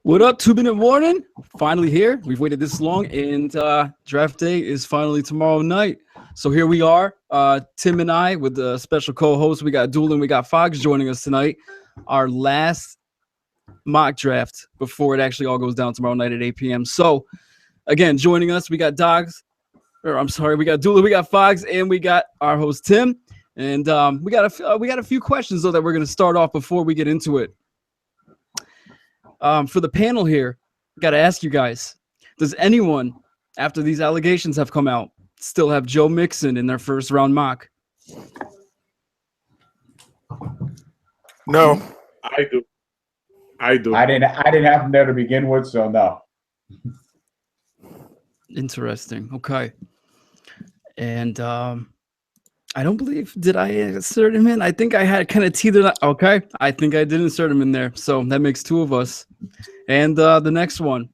What up, 2 minute warning? Finally here. We've waited this long, and draft day is finally tomorrow night. So here we are, Tim and I with the special co-host. We got Doolin, we got Fox joining us tonight. Our last mock draft before it actually all goes down tomorrow night at 8 p.m. So again, joining us, we got we got Doolin, we got Fox, and we got our host Tim. And we got a few questions though that we're gonna start off before we get into it. For the panel here, got to ask you guys, does anyone, after these allegations have come out, still have Joe Mixon in their first round mock? No. I do. I didn't have him there to begin with, so no. Interesting. Okay. And I don't believe, did I insert him in? I think I had kind of teetered. Okay. I think I did insert him in there. So that makes two of us. And the next one,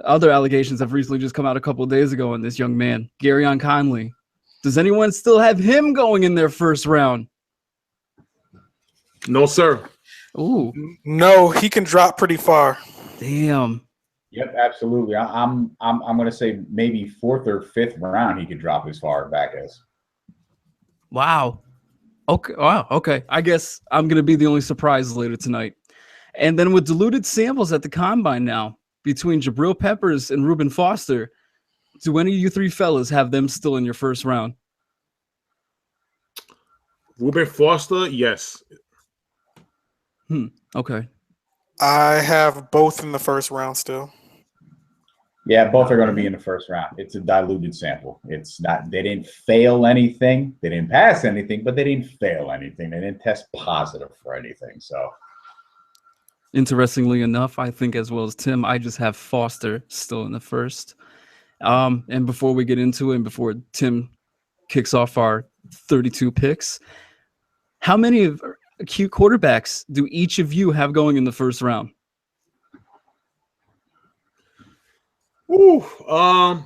other allegations have recently just come out a couple of days ago on this young man, Garyon Conley. Does anyone still have him going in their first round? No, sir. Ooh. No, he can drop pretty far. Damn. Yep, absolutely. I'm going to say maybe fourth or fifth round he could drop as far back as. Wow. Okay. Wow. Okay. I guess I'm going to be the only surprise later tonight. And then with diluted samples at the combine now between Jabril Peppers and Reuben Foster, do any of you three fellas have them still in your first round? Reuben Foster, yes. Okay. I have both in the first round still. Yeah, both are going to be in the first round. It's a diluted sample. It's not, they didn't fail anything. They didn't pass anything, but they didn't fail anything. They didn't test positive for anything. So, interestingly enough, I think as well as Tim, I just have Foster still in the first. And before we get into it, and before Tim kicks off our 32 picks, how many of acute quarterbacks do each of you have going in the first round? Ooh, I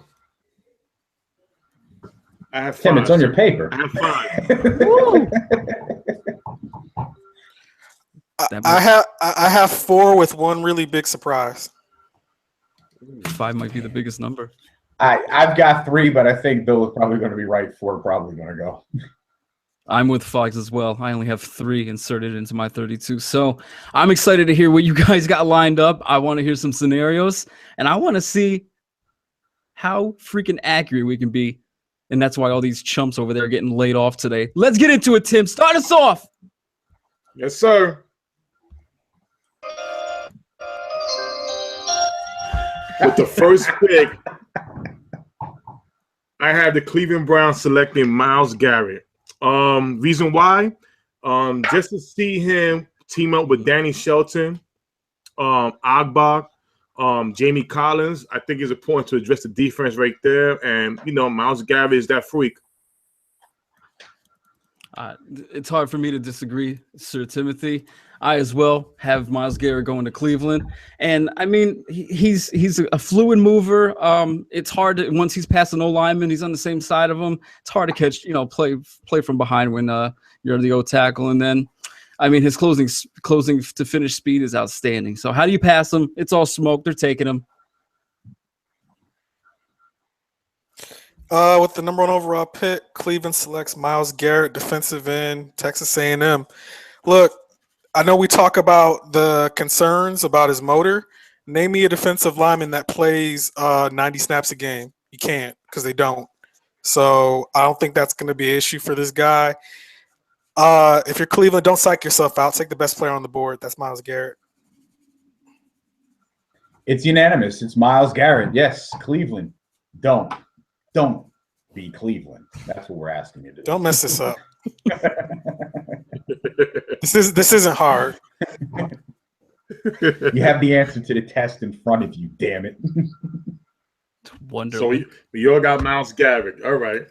have five. Tim, it's on your paper. I have five. I have four with one really big surprise. 5 might be the biggest number. I've got 3, but I think Bill is probably going to be right. 4 probably going to go. I'm with Fox as well. I only have 3 inserted into my 32. So I'm excited to hear what you guys got lined up. I want to hear some scenarios, and I want to see how freaking accurate we can be. And that's why all these chumps over there are getting laid off today. Let's get into it, Tim. Start us off. Yes, sir. With the first pick, I have the Cleveland Browns selecting Myles Garrett. Reason why? Just to see him team up with Danny Shelton, Agba, Jamie Collins, I think is important to address the defense right there. And, Myles Garrett is that freak. It's hard for me to disagree, Sir Timothy. I as well have Myles Garrett going to Cleveland. And, I mean, he's a fluid mover. It's hard to, once he's past an O-lineman, he's on the same side of him. It's hard to catch, play from behind when you're the O-tackle. And then, I mean, his closing to finish speed is outstanding. So how do you pass him? It's all smoke. They're taking him. With the number 1 overall pick, Cleveland selects Myles Garrett, defensive end, Texas A&M. Look, I know we talk about the concerns about his motor. Name me a defensive lineman that plays 90 snaps a game. You can't, because they don't. So I don't think that's going to be an issue for this guy. If you're Cleveland, don't psych yourself out. Take the best player on the board. That's Myles Garrett. It's unanimous. It's Myles Garrett. Yes, Cleveland. Don't be Cleveland. That's what we're asking you to do. Don't mess this up. This isn't hard. You have the answer to the test in front of you, damn it. Wonderful. So we all got Myles Garrett. All right.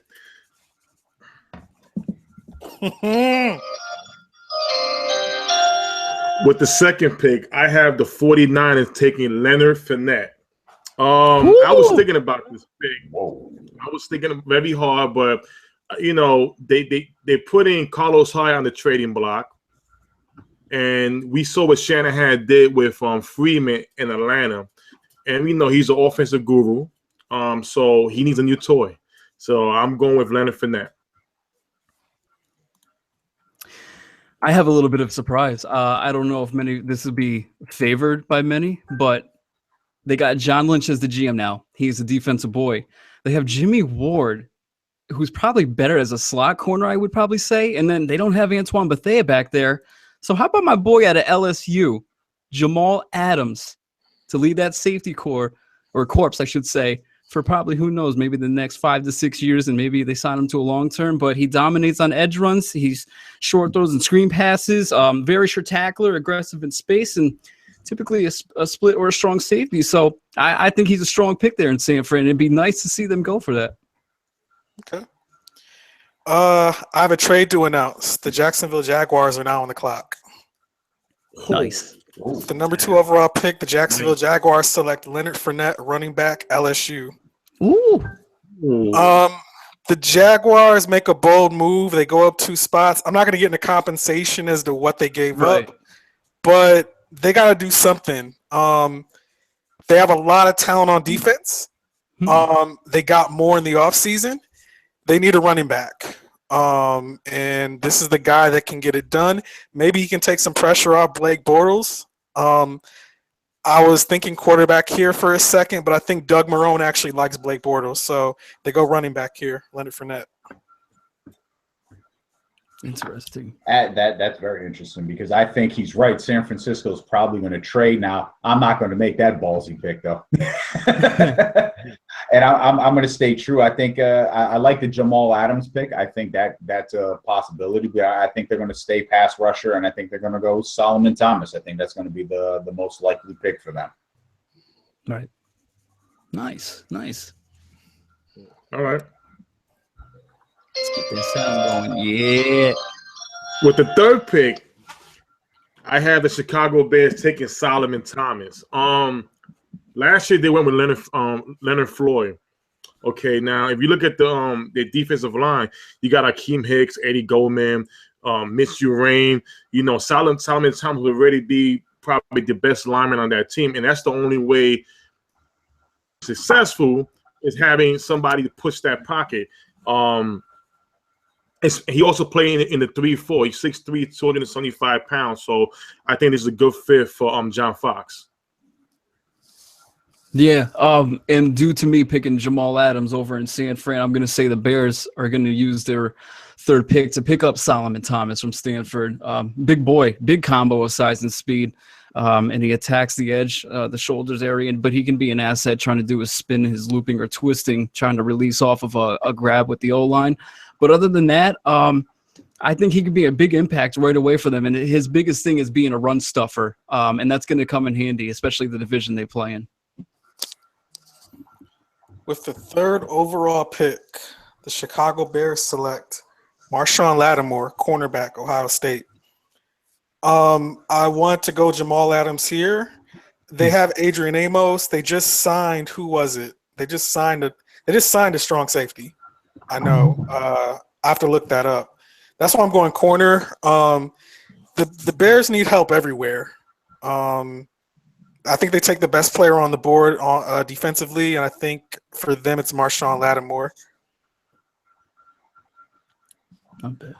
With the second pick, I have the 49ers taking Leonard Fournette. I was thinking about this pick. I was thinking very hard, but they put in Carlos Hyde on the trading block. And we saw what Shanahan did with Freeman in Atlanta. And we know he's an offensive guru. So he needs a new toy. So I'm going with Leonard Fournette. I have a little bit of surprise. I don't know if this would be favored by many, but they got John Lynch as the GM now. He's a defensive boy. They have Jimmy Ward, who's probably better as a slot corner, I would probably say. And then they don't have Antoine Bethea back there. So how about my boy out of LSU, Jamal Adams, to lead that safety corps, I should say, for probably, who knows, maybe the next 5 to 6 years, and maybe they sign him to a long term. But he dominates on edge runs. He's short throws and screen passes, very sure tackler, aggressive in space, and typically a split or a strong safety. So I think he's a strong pick there in San Fran. It'd be nice to see them go for that. Okay. I have a trade to announce. The Jacksonville Jaguars are now on the clock. Nice. The number 2 overall pick, the Jacksonville Jaguars select Leonard Fournette, running back, LSU. Ooh. The Jaguars make a bold move. They go up 2 spots. I'm not going to get into compensation as to what they gave up, but they got to do something. They have a lot of talent on defense. They got more in the offseason. They need a running back. And this is the guy that can get it done. Maybe he can take some pressure off Blake Bortles. I was thinking quarterback here for a second, but I think Doug Marrone actually likes Blake Bortles, so they go running back here, Leonard Fournette. Interesting. That's very interesting because I think he's right. San Francisco is probably going to trade now. I'm not going to make that ballsy pick though, and I'm going to stay true. I think I like the Jamal Adams pick. I think that's a possibility. But I think they're going to stay pass rusher, and I think they're going to go Solomon Thomas. I think that's going to be the most likely pick for them. Right. Nice. All right. Let's get this sound going. Yeah. With the 3rd pick, I have the Chicago Bears taking Solomon Thomas. Last year they went with Leonard Floyd. Okay, now if you look at the defensive line, you got Akeem Hicks, Eddie Goldman, Mitch Urain. You know, Solomon Thomas will already be probably the best lineman on that team, and that's the only way successful is having somebody to push that pocket. He also played in the 3-4. He's 6'3", 275 pounds. So I think this is a good fit for John Fox. Yeah. And due to me picking Jamal Adams over in San Fran, I'm going to say the Bears are going to use their 3rd pick to pick up Solomon Thomas from Stanford. Big boy, big combo of size and speed. And he attacks the edge, the shoulders area, but he can be an asset trying to do a spin, his looping or twisting, trying to release off of a grab with the O-line. But other than that, I think he could be a big impact right away for them. And his biggest thing is being a run stuffer, and that's going to come in handy, especially the division they play in. With the 3rd overall pick, the Chicago Bears select Marshawn Lattimore, cornerback, Ohio State. I want to go Jamal Adams here. They have Adrian Amos. They just signed. Who was it? They just signed a strong safety. I know. I have to look that up. That's why I'm going corner. The Bears need help everywhere. I think they take the best player on the board defensively, and I think for them it's Marshawn Lattimore. Not bad.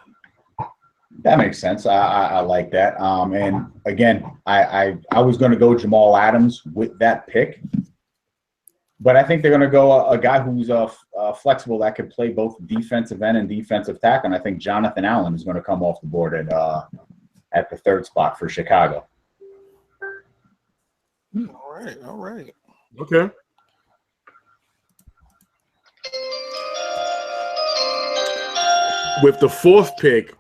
That makes sense. I like that. And again, I was going to go Jamal Adams with that pick, but I think they're going to go a guy who's flexible that could play both defensive end and defensive tackle. And I think Jonathan Allen is going to come off the board at the 3rd spot for Chicago. All right. Okay. With the 4th pick,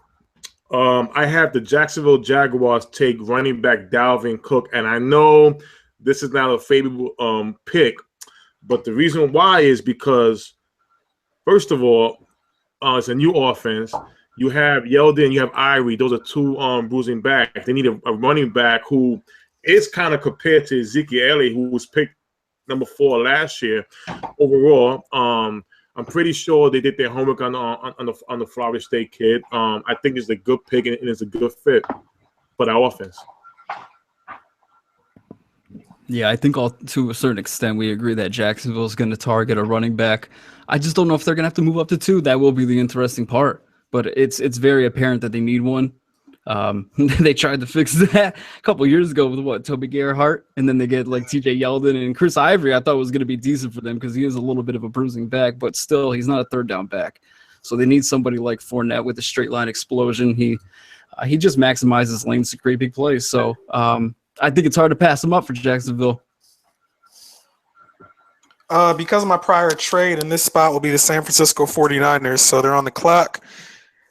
I have the Jacksonville Jaguars take running back Dalvin Cook, and I know this is not a favorable pick, but the reason why is because, first of all, it's a new offense. You have Yeldon, you have Irie. Those are 2 bruising backs. They need a running back who is kind of compared to Ezekiel Elliott, who was picked number 4 last year overall. I'm pretty sure they did their homework on the Florida State kid. I think it's a good pick and it's a good fit. for that offense. Yeah, I think all to a certain extent we agree that Jacksonville is going to target a running back. I just don't know if they're going to have to move up to 2. That will be the interesting part. But it's very apparent that they need one. They tried to fix that a couple years ago with Toby Gerhart, and then they get like TJ Yeldon and Chris Ivory. I thought was going to be decent for them because he is a little bit of a bruising back, but still he's not a third down back. So they need somebody like Fournette with a straight line explosion. He just maximizes lanes to create big plays. So I think it's hard to pass him up for Jacksonville. Because of my prior trade, in this spot will be the San Francisco 49ers, so they're on the clock.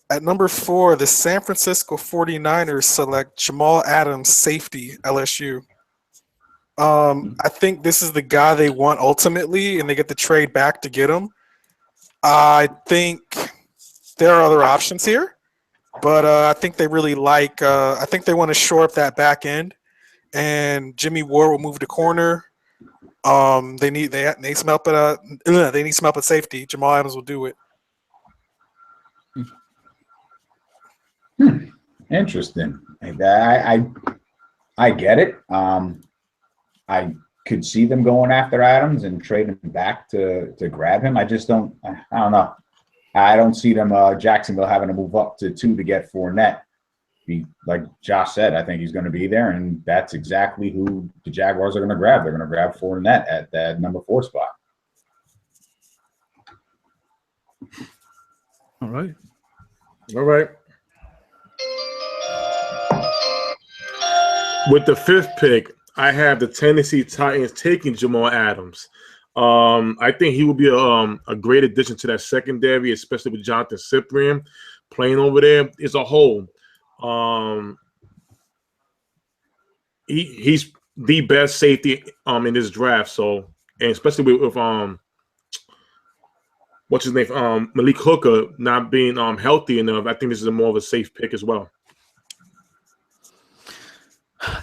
At number 4, the San Francisco 49ers select Jamal Adams, safety, LSU. I think this is the guy they want ultimately, and they get the trade back to get him. I think there are other options here, but I think they really like I think they want to shore up that back end, and Jimmy Ward will move to corner. They need some help at they need some help at safety. Jamal Adams will do it. Interesting. I get it. I could see them going after Adams and trading him back to grab him. I just don't. I don't know. I don't see them Jacksonville having to move up to 2 to get Fournette. Like Josh said, I think he's going to be there, and that's exactly who the Jaguars are going to grab. They're going to grab Fournette at that number 4 spot. All right. With the 5th pick, I have the Tennessee Titans taking Jamal Adams. I think he will be a great addition to that secondary, especially with Jonathan Cyprien playing over there as a whole. He's the best safety in this draft. So, and especially with what's his name, Malik Hooker not being healthy enough, I think this is more of a safe pick as well.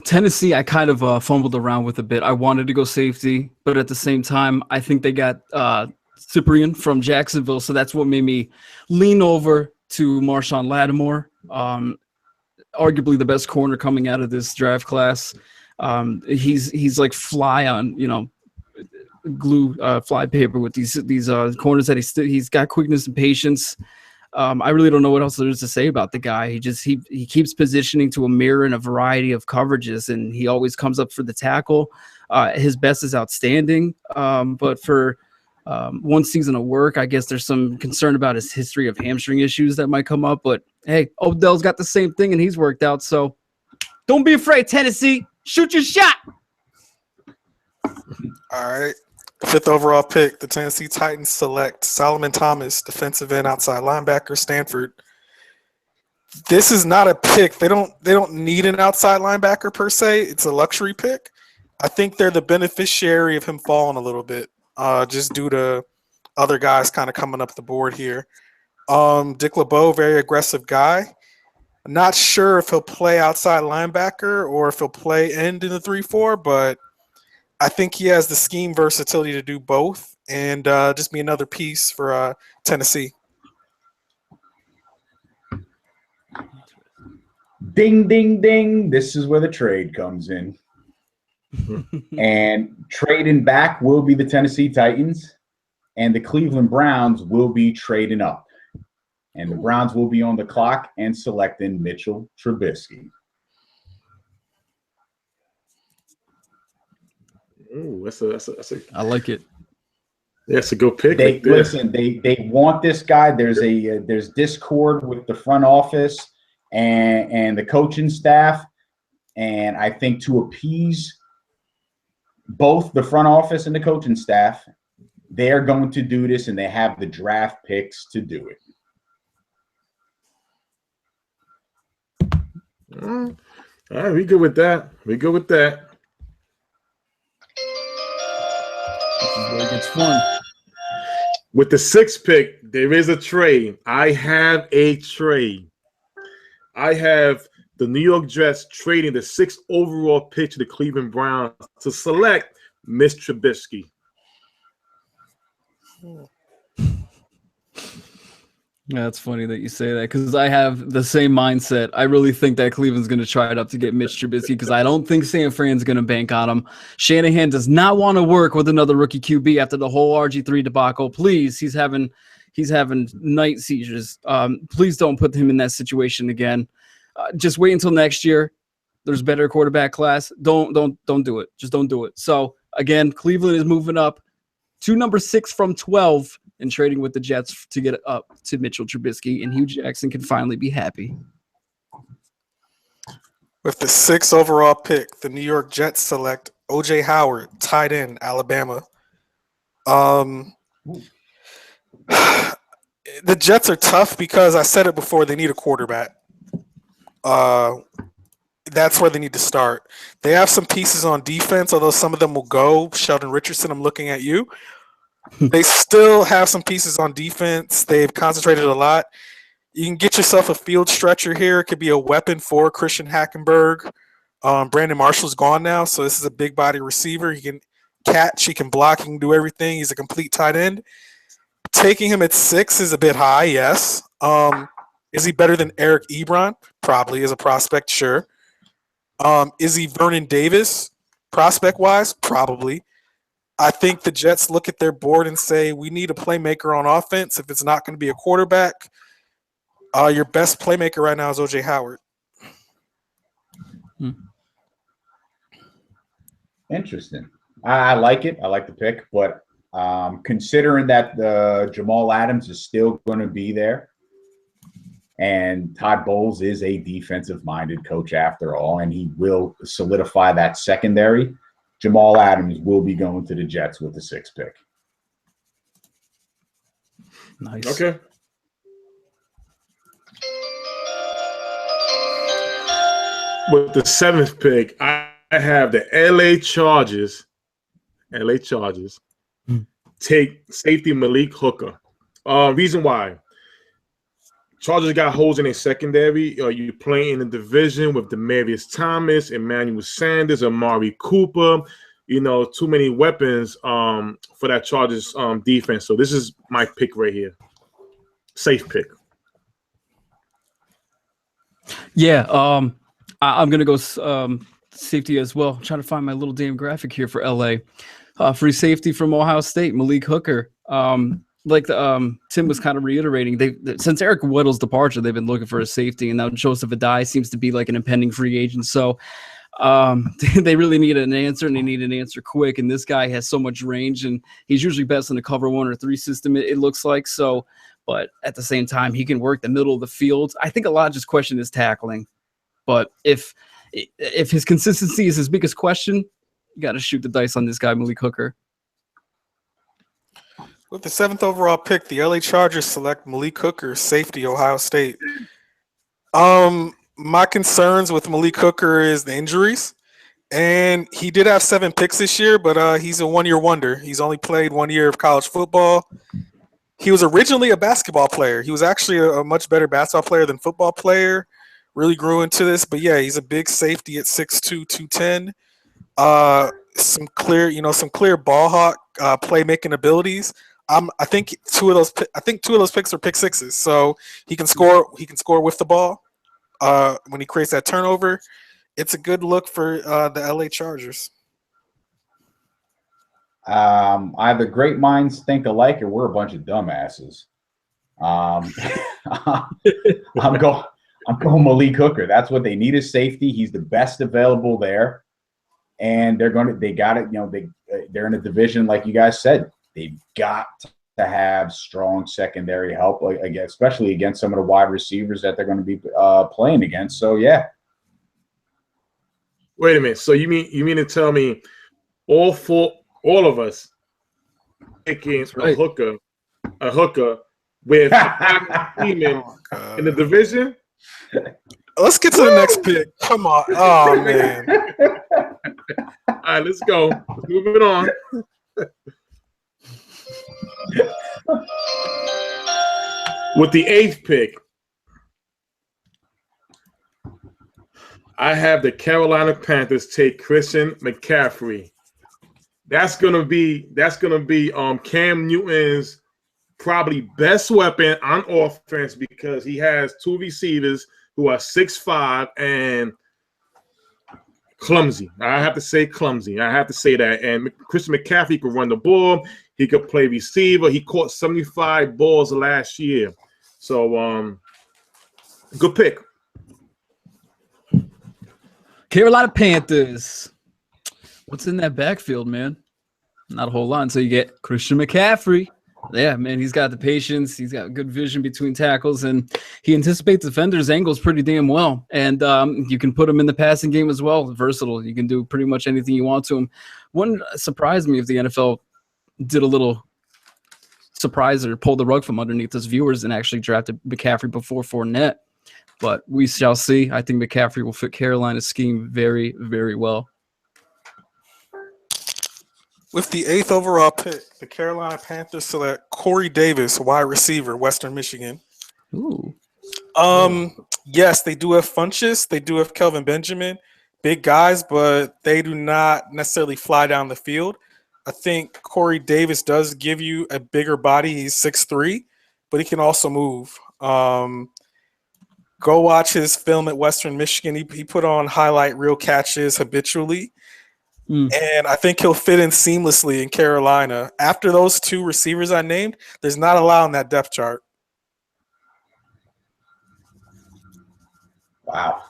Tennessee, I kind of fumbled around with a bit. I wanted to go safety, but at the same time, I think they got Cyprien from Jacksonville, so that's what made me lean over to Marshawn Lattimore, arguably the best corner coming out of this draft class. He's like fly on glue fly paper with these corners that he's got quickness and patience. I really don't know what else there is to say about the guy. He keeps positioning to a mirror in a variety of coverages, and he always comes up for the tackle. His best is outstanding, but for one season of work, I guess there's some concern about his history of hamstring issues that might come up. But hey, Odell's got the same thing, and he's worked out. So don't be afraid, Tennessee. Shoot your shot. All right. 5th overall pick, the Tennessee Titans select Solomon Thomas, defensive end, outside linebacker, Stanford. This is not a pick. They don't need an outside linebacker per se. It's a luxury pick. I think they're the beneficiary of him falling a little bit, just due to other guys kind of coming up the board here. Dick LeBeau, very aggressive guy. I'm not sure if he'll play outside linebacker or if he'll play end in the 3-4, but I think he has the scheme versatility to do both, and just be another piece for Tennessee. Ding, ding, ding. This is where the trade comes in. And trading back will be the Tennessee Titans, and the Cleveland Browns will be trading up. And the Browns will be on the clock and selecting Mitchell Trubisky. Ooh, that's a I like it. That's a good pick. They want this guy. There's discord with the front office and the coaching staff, and I think to appease both the front office and the coaching staff, they're going to do this, and they have the draft picks to do it. All right, we good with that. This is where it gets fun. With the 6th pick, there is a trade. I have a trade. I have the New York Jets trading the 6th overall pick to the Cleveland Browns to select Mitch Trubisky. Yeah, it's funny that you say that because I have the same mindset. I really think that Cleveland's going to try it up to get Mitch Trubisky because I don't think San Fran's going to bank on him. Shanahan does not want to work with another rookie QB after the whole RG3 debacle. Please, he's having night seizures. Please don't put him in that situation again. Just wait until next year. There's better quarterback class. Don't do it. Just don't do it. So again, Cleveland is moving up to number 6 from 12 and trading with the Jets to get up to Mitchell Trubisky, and Hugh Jackson can finally be happy. With the 6th overall pick, the New York Jets select O.J. Howard, tight end, Alabama. The Jets are tough because I said it before, they need a quarterback. That's where they need to start. They have some pieces on defense, although some of them will go. Sheldon Richardson, I'm looking at you. They still have some pieces on defense. They've concentrated a lot. You can get yourself a field stretcher here. It could be a weapon for Christian Hackenberg. Brandon Marshall's gone now, so this is a big body receiver. He can catch, he can block, he can do everything. He's a complete tight end. Taking him at 6 is a bit high, yes. Is he better than Eric Ebron? Probably as a prospect, sure. Is he Vernon Davis prospect-wise? Probably. I think the Jets look at their board and say, we need a playmaker on offense. If it's not going to be a quarterback, your best playmaker right now is O.J. Howard. Interesting. I like it. I like the pick, but considering that Jamal Adams is still going to be there, and Todd Bowles is a defensive-minded coach after all, and he will solidify that secondary, Jamal Adams will be going to the Jets with the 6th pick. Nice. Okay. With the 7th pick, I have the LA Chargers. Take safety Malik Hooker. Reason why. Chargers got holes in their secondary. You playing in the division with Demaryius Thomas, Emmanuel Sanders, Amari Cooper. You know, too many weapons for that Chargers defense. So this is my pick right here. Safe pick. Yeah, I'm going to go safety as well. I'm trying to find my little damn graphic here for LA. Free safety from Ohio State, Malik Hooker. Like Tim was kind of reiterating, since Eric Weddle's departure, they've been looking for a safety, and now Joseph Adai seems to be like an impending free agent. So they really need an answer, and they need an answer quick. And this guy has so much range, and he's usually best in the cover 1 or 3 system, it looks like. So, but at the same time, he can work the middle of the field. I think a lot just question his tackling, but if his consistency is his biggest question, you got to shoot the dice on this guy, Malik Hooker. With the 7th overall pick, the LA Chargers select Malik Hooker, safety, Ohio State. My concerns with Malik Hooker is the injuries. And he did have 7 picks this year, but he's a one-year wonder. He's only played 1 year of college football. He was originally a basketball player. He was actually a much better basketball player than football player. Really grew into this. But, yeah, he's a big safety at 6'2", 210. Some clear ball hawk playmaking abilities. I think two of those picks are pick sixes, so he can score. He can score with the ball when he creates that turnover. It's a good look for the LA Chargers. Either great minds think alike, or we're a bunch of dumbasses. I'm going Malik Hooker. That's what they need, is safety. He's the best available there, and they're in a division like you guys said. They've got to have strong secondary help, especially against some of the wide receivers that they're going to be playing against. So, yeah. Wait a minute. So you mean to tell me all of us picking a hooker with Freeman in the division? Let's get to the next pick. Come on. Oh, man. All right, let's go. Let's move it on. With the 8th pick, I have the Carolina Panthers take Christian McCaffrey. That's gonna be Cam Newton's probably best weapon on offense because he has two receivers who are 6'5" and clumsy. I have to say clumsy. I have to say that. And Christian McCaffrey could run the ball. He could play receiver. He caught 75 balls last year. So, good pick. Carolina Panthers. What's in that backfield, man? Not a whole lot until you get Christian McCaffrey. Yeah, man, he's got the patience. He's got good vision between tackles, and he anticipates defenders' angles pretty damn well. And you can put him in the passing game as well. Versatile. You can do pretty much anything you want to him. Wouldn't surprise me if the NFL did a little surprise or pulled the rug from underneath us viewers and actually drafted McCaffrey before Fournette. But we shall see. I think McCaffrey will fit Carolina's scheme very, very well. With the 8th overall pick, the Carolina Panthers select Corey Davis, wide receiver, Western Michigan. Ooh. Yes, they do have Funchess. They do have Kelvin Benjamin. Big guys, but they do not necessarily fly down the field. I think Corey Davis does give you a bigger body. He's 6'3", but he can also move. Go watch his film at Western Michigan. He put on highlight reel catches habitually. And I think he'll fit in seamlessly in Carolina. After those two receivers I named, there's not a lot on that depth chart. Wow.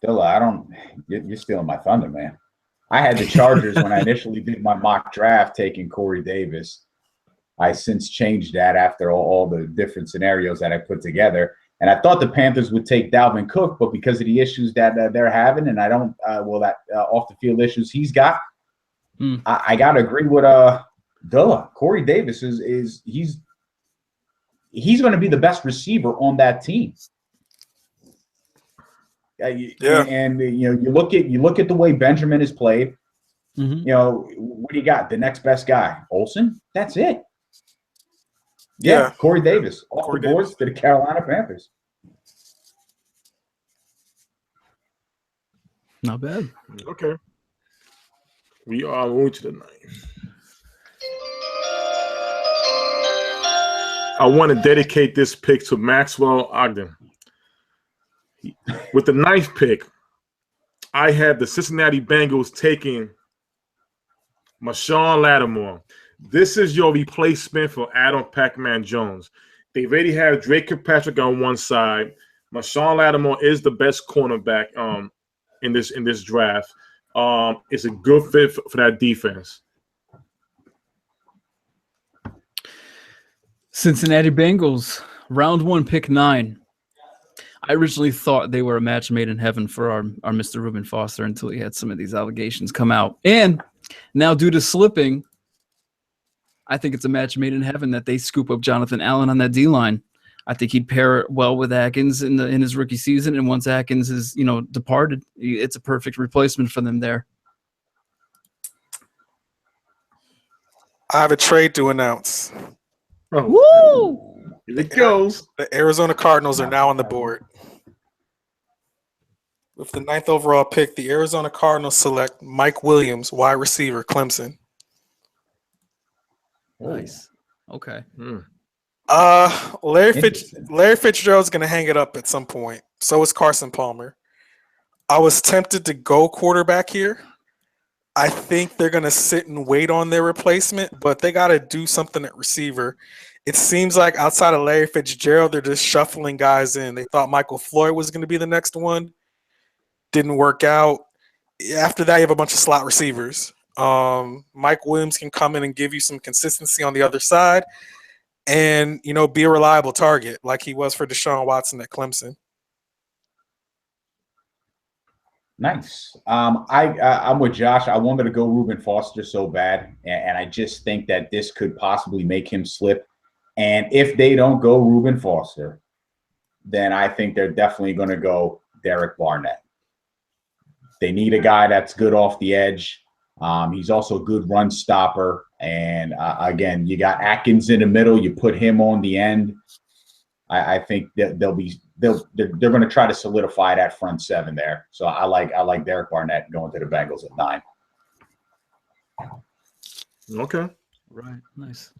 Dilla, you're stealing my thunder, man. I had the Chargers when I initially did my mock draft taking Corey Davis. I since changed that after all the different scenarios that I put together. And I thought the Panthers would take Dalvin Cook, but because of the issues that they're having, and I don't, off the field issues he's got, I got to agree with Dilla. Corey Davis is he's going to be the best receiver on that team. And you look at the way Benjamin is played. You know, what do you got? The next best guy, Olsen. That's it. Yeah, Corey Davis off the boards to the Carolina Panthers. Not bad. Okay. We are moving to the 9th. I want to dedicate this pick to Maxwell Ogden. With the 9th pick, I have the Cincinnati Bengals taking Marshawn Lattimore. This is your replacement for Adam Pac-Man Jones. They already have Drake Kirkpatrick on one side. Marshawn Lattimore is the best cornerback in this draft. It's a good fit for that defense. Cincinnati Bengals, round 1, pick 9. I originally thought they were a match made in heaven for our Mr. Reuben Foster until he had some of these allegations come out. And now due to slipping, I think it's a match made in heaven that they scoop up Jonathan Allen on that D-line. I think he'd pair well with Atkins in his rookie season, and once Atkins is departed, it's a perfect replacement for them there. I have a trade to announce. Woo! Here it goes. The Arizona Cardinals are now on the board. With the 9th overall pick, the Arizona Cardinals select Mike Williams, wide receiver, Clemson. Nice. Okay. Larry Fitzgerald's going to hang it up at some point. So is Carson Palmer. I was tempted to go quarterback here. I think they're going to sit and wait on their replacement, but they got to do something at receiver. It seems like outside of Larry Fitzgerald, they're just shuffling guys in. They thought Michael Floyd was going to be the next one. Didn't work out. After that, you have a bunch of slot receivers. Mike Williams can come in and give you some consistency on the other side and, be a reliable target like he was for Deshaun Watson at Clemson. Nice. I'm with Josh. I wanted to go Reuben Foster so bad, and I just think that this could possibly make him slip. And if they don't go Reuben Foster, then I think they're definitely going to go Derek Barnett. They need a guy that's good off the edge. He's also a good run stopper. And again, you got Atkins in the middle. You put him on the end. I think that they're going to try to solidify that front seven there. So I like Derek Barnett going to the Bengals at 9. Okay. Right. Nice.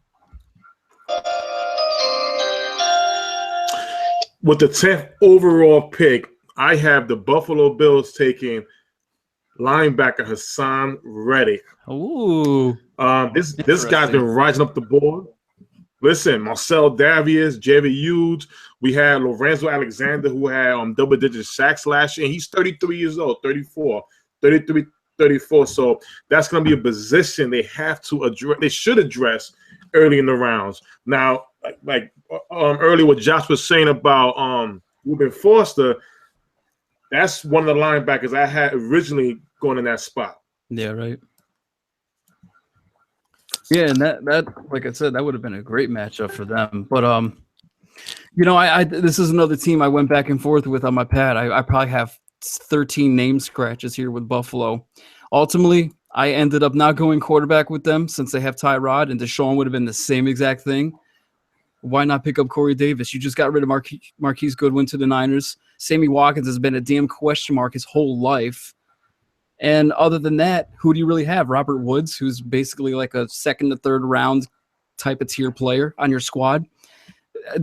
With the 10th overall pick, I have the Buffalo Bills taking linebacker Hassan Reddick. Ooh. This guy's Interesting. been rising up the board. Listen, Marcel Davius, Jerry Hughes. We had Lorenzo Alexander, who had double-digit sacks last year. And he's 33 years old, 34, 33, 34. So that's going to be a position they have to address. They should address early in the rounds. Now, like earlier what Josh was saying about Ruben Foster, that's one of the linebackers I had originally going in that spot. Yeah, right. Yeah, and that like I said, that would have been a great matchup for them. But I this is another team I went back and forth with on my pad. I probably have 13 name scratches here with Buffalo. Ultimately, I ended up not going quarterback with them since they have Tyrod, and Deshaun would have been the same exact thing. Why not pick up Corey Davis? You just got rid of Marquise Goodwin to the Niners. Sammy Watkins has been a damn question mark his whole life. And other than that, who do you really have? Robert Woods, who's basically like a second to third round type of tier player on your squad.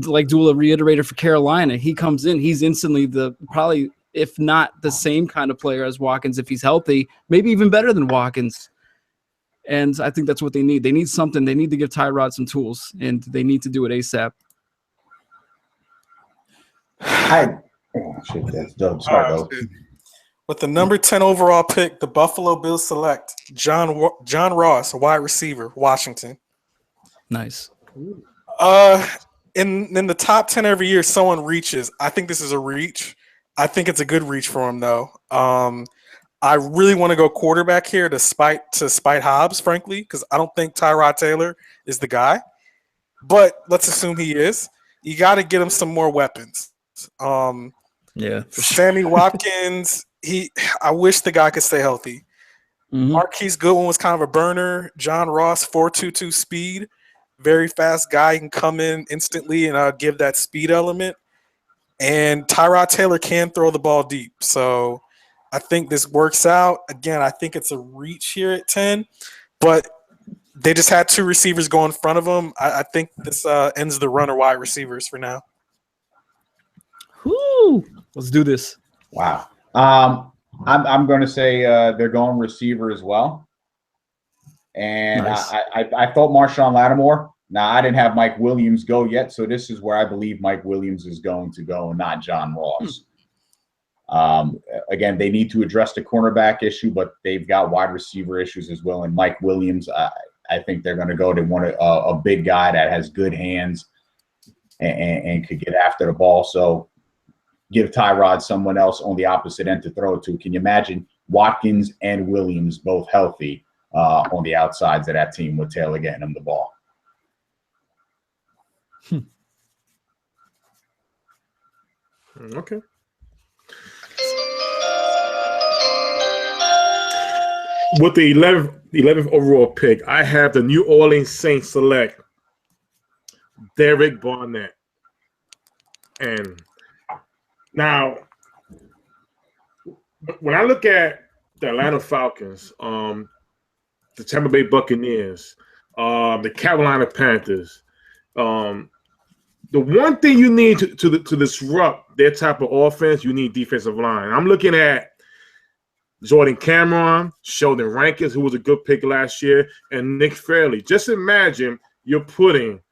Like Dula reiterated for Carolina, he comes in, he's instantly probably, if not the same kind of player as Watkins if he's healthy, maybe even better than Watkins. And I think that's what they need. They need something. They need to give Tyrod some tools, and they need to do it ASAP. That's dope. Sorry, dope. With the number 10 overall pick, the Buffalo Bills select John Ross, a wide receiver, Washington. Nice. In the top 10 every year, someone reaches. I think this is a reach. I think it's a good reach for him, though. I really want to go quarterback here to spite Hobbs, frankly, because I don't think Tyrod Taylor is the guy. But let's assume he is. You got to get him some more weapons. Yeah. Sammy Watkins, I wish the guy could stay healthy. Mm-hmm. Marquise Goodwin was kind of a burner. John Ross, 4.22 speed. Very fast guy. He can come in instantly and give that speed element. And Tyrod Taylor can throw the ball deep. So I think this works out. Again, I think it's a reach here at 10. But they just had two receivers go in front of them. I think this ends the runner wide receivers for now. Whoo! Let's do this. Wow. I'm going to say they're going receiver as well. And Nice. I thought Marshawn Lattimore. Now, I didn't have Mike Williams go yet, so this is where I believe Mike Williams is going to go, not John Ross. Again, they need to address the cornerback issue, but they've got wide receiver issues as well. And Mike Williams, I think they're going to go to a big guy that has good hands and could get after the ball. So give Tyrod someone else on the opposite end to throw it to. Can you imagine Watkins and Williams both healthy on the outsides of that team with Taylor getting them the ball? Okay. With the 11th overall pick, I have the New Orleans Saints select Derek Barnett. And now, when I look at the Atlanta Falcons, the Tampa Bay Buccaneers, the Carolina Panthers, the one thing you need to disrupt their type of offense, you need defensive line. I'm looking at Jordan Cameron, Sheldon Rankins, who was a good pick last year, and Nick Fairley. Just imagine you're putting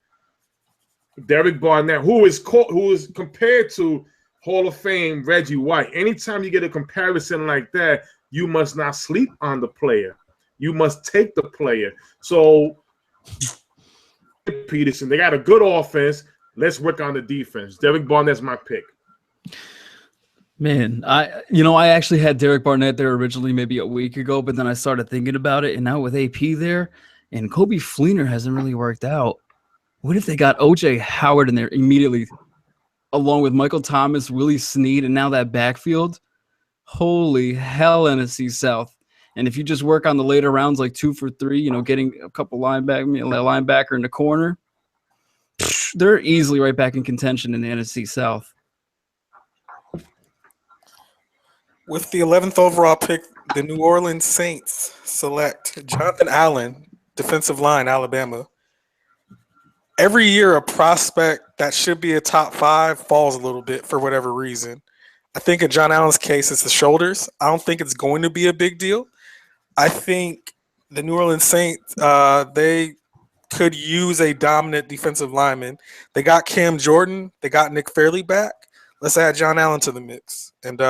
Derek Barnett, who is compared to Hall of Fame Reggie White. Anytime you get a comparison like that, you must not sleep on the player. You must take the player. So, Peterson, they got a good offense. Let's work on the defense. Derek Barnett's my pick. Man, I actually had Derek Barnett there originally maybe a week ago, but then I started thinking about it, and now with AP there, and Kobe Fleener hasn't really worked out. What if they got OJ Howard in there immediately, along with Michael Thomas, Willie Snead, and now that backfield? Holy hell, NFC South. And if you just work on the later rounds like 2 for 3, getting a couple linebacker in the corner, they're easily right back in contention in the NFC South. With the 11th overall pick, the New Orleans Saints select Jonathan Allen, defensive line, Alabama. Every year, a prospect that should be a top 5 falls a little bit for whatever reason. I think in John Allen's case, it's the shoulders. I don't think it's going to be a big deal. I think the New Orleans Saints, they could use a dominant defensive lineman. They got Cam Jordan. They got Nick Fairley back. Let's add John Allen to the mix. And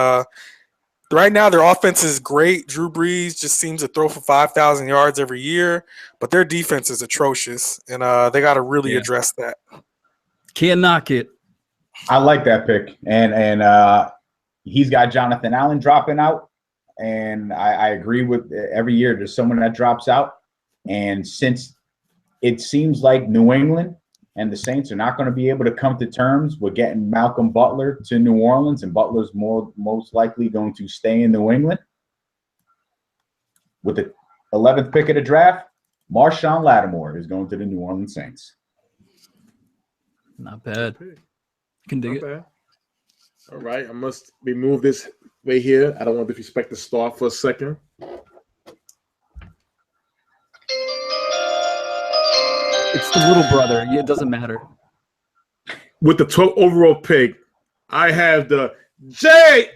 right now, their offense is great. Drew Brees just seems to throw for 5,000 yards every year, but their defense is atrocious, and they got to really address that. Can't knock it. I like that pick, and he's got Jonathan Allen dropping out, and I agree with every year there's someone that drops out, and since it seems like New England and the Saints are not going to be able to come to terms with getting Malcolm Butler to New Orleans, and Butler's most likely going to stay in New England. With the 11th pick of the draft, Marshawn Lattimore is going to the New Orleans Saints. Not bad. Can dig it. Bad. All right, I must remove this right here. I don't want to disrespect the star for a second. It's the little brother. It doesn't matter. With the 12th overall pick, I have the Jets,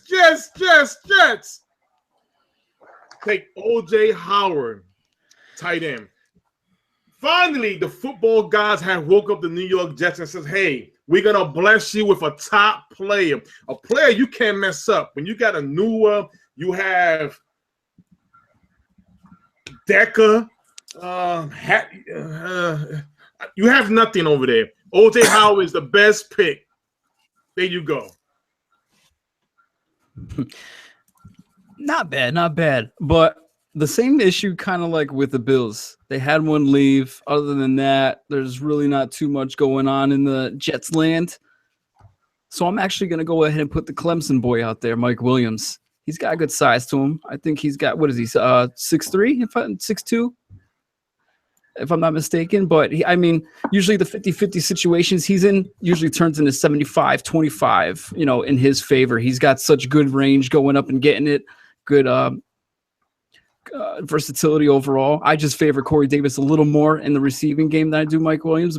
Jets. Take O.J. Howard, tight end. Finally, the football gods have woke up the New York Jets and says, hey, we're going to bless you with a top player, a player you can't mess up. When you got a new you have Decker, you have nothing over there. O.J. Howard is the best pick. There you go. Not bad. But the same issue kind of like with the Bills. They had one leave. Other than that, there's really not too much going on in the Jets land. So I'm actually going to go ahead and put the Clemson boy out there, Mike Williams. He's got a good size to him. I think he's got, 6'3", 6'2", if I'm not mistaken. But, usually the 50-50 situations he's in usually turns into 75-25, in his favor. He's got such good range going up and getting it, good versatility overall. I just favor Corey Davis a little more in the receiving game than I do Mike Williams.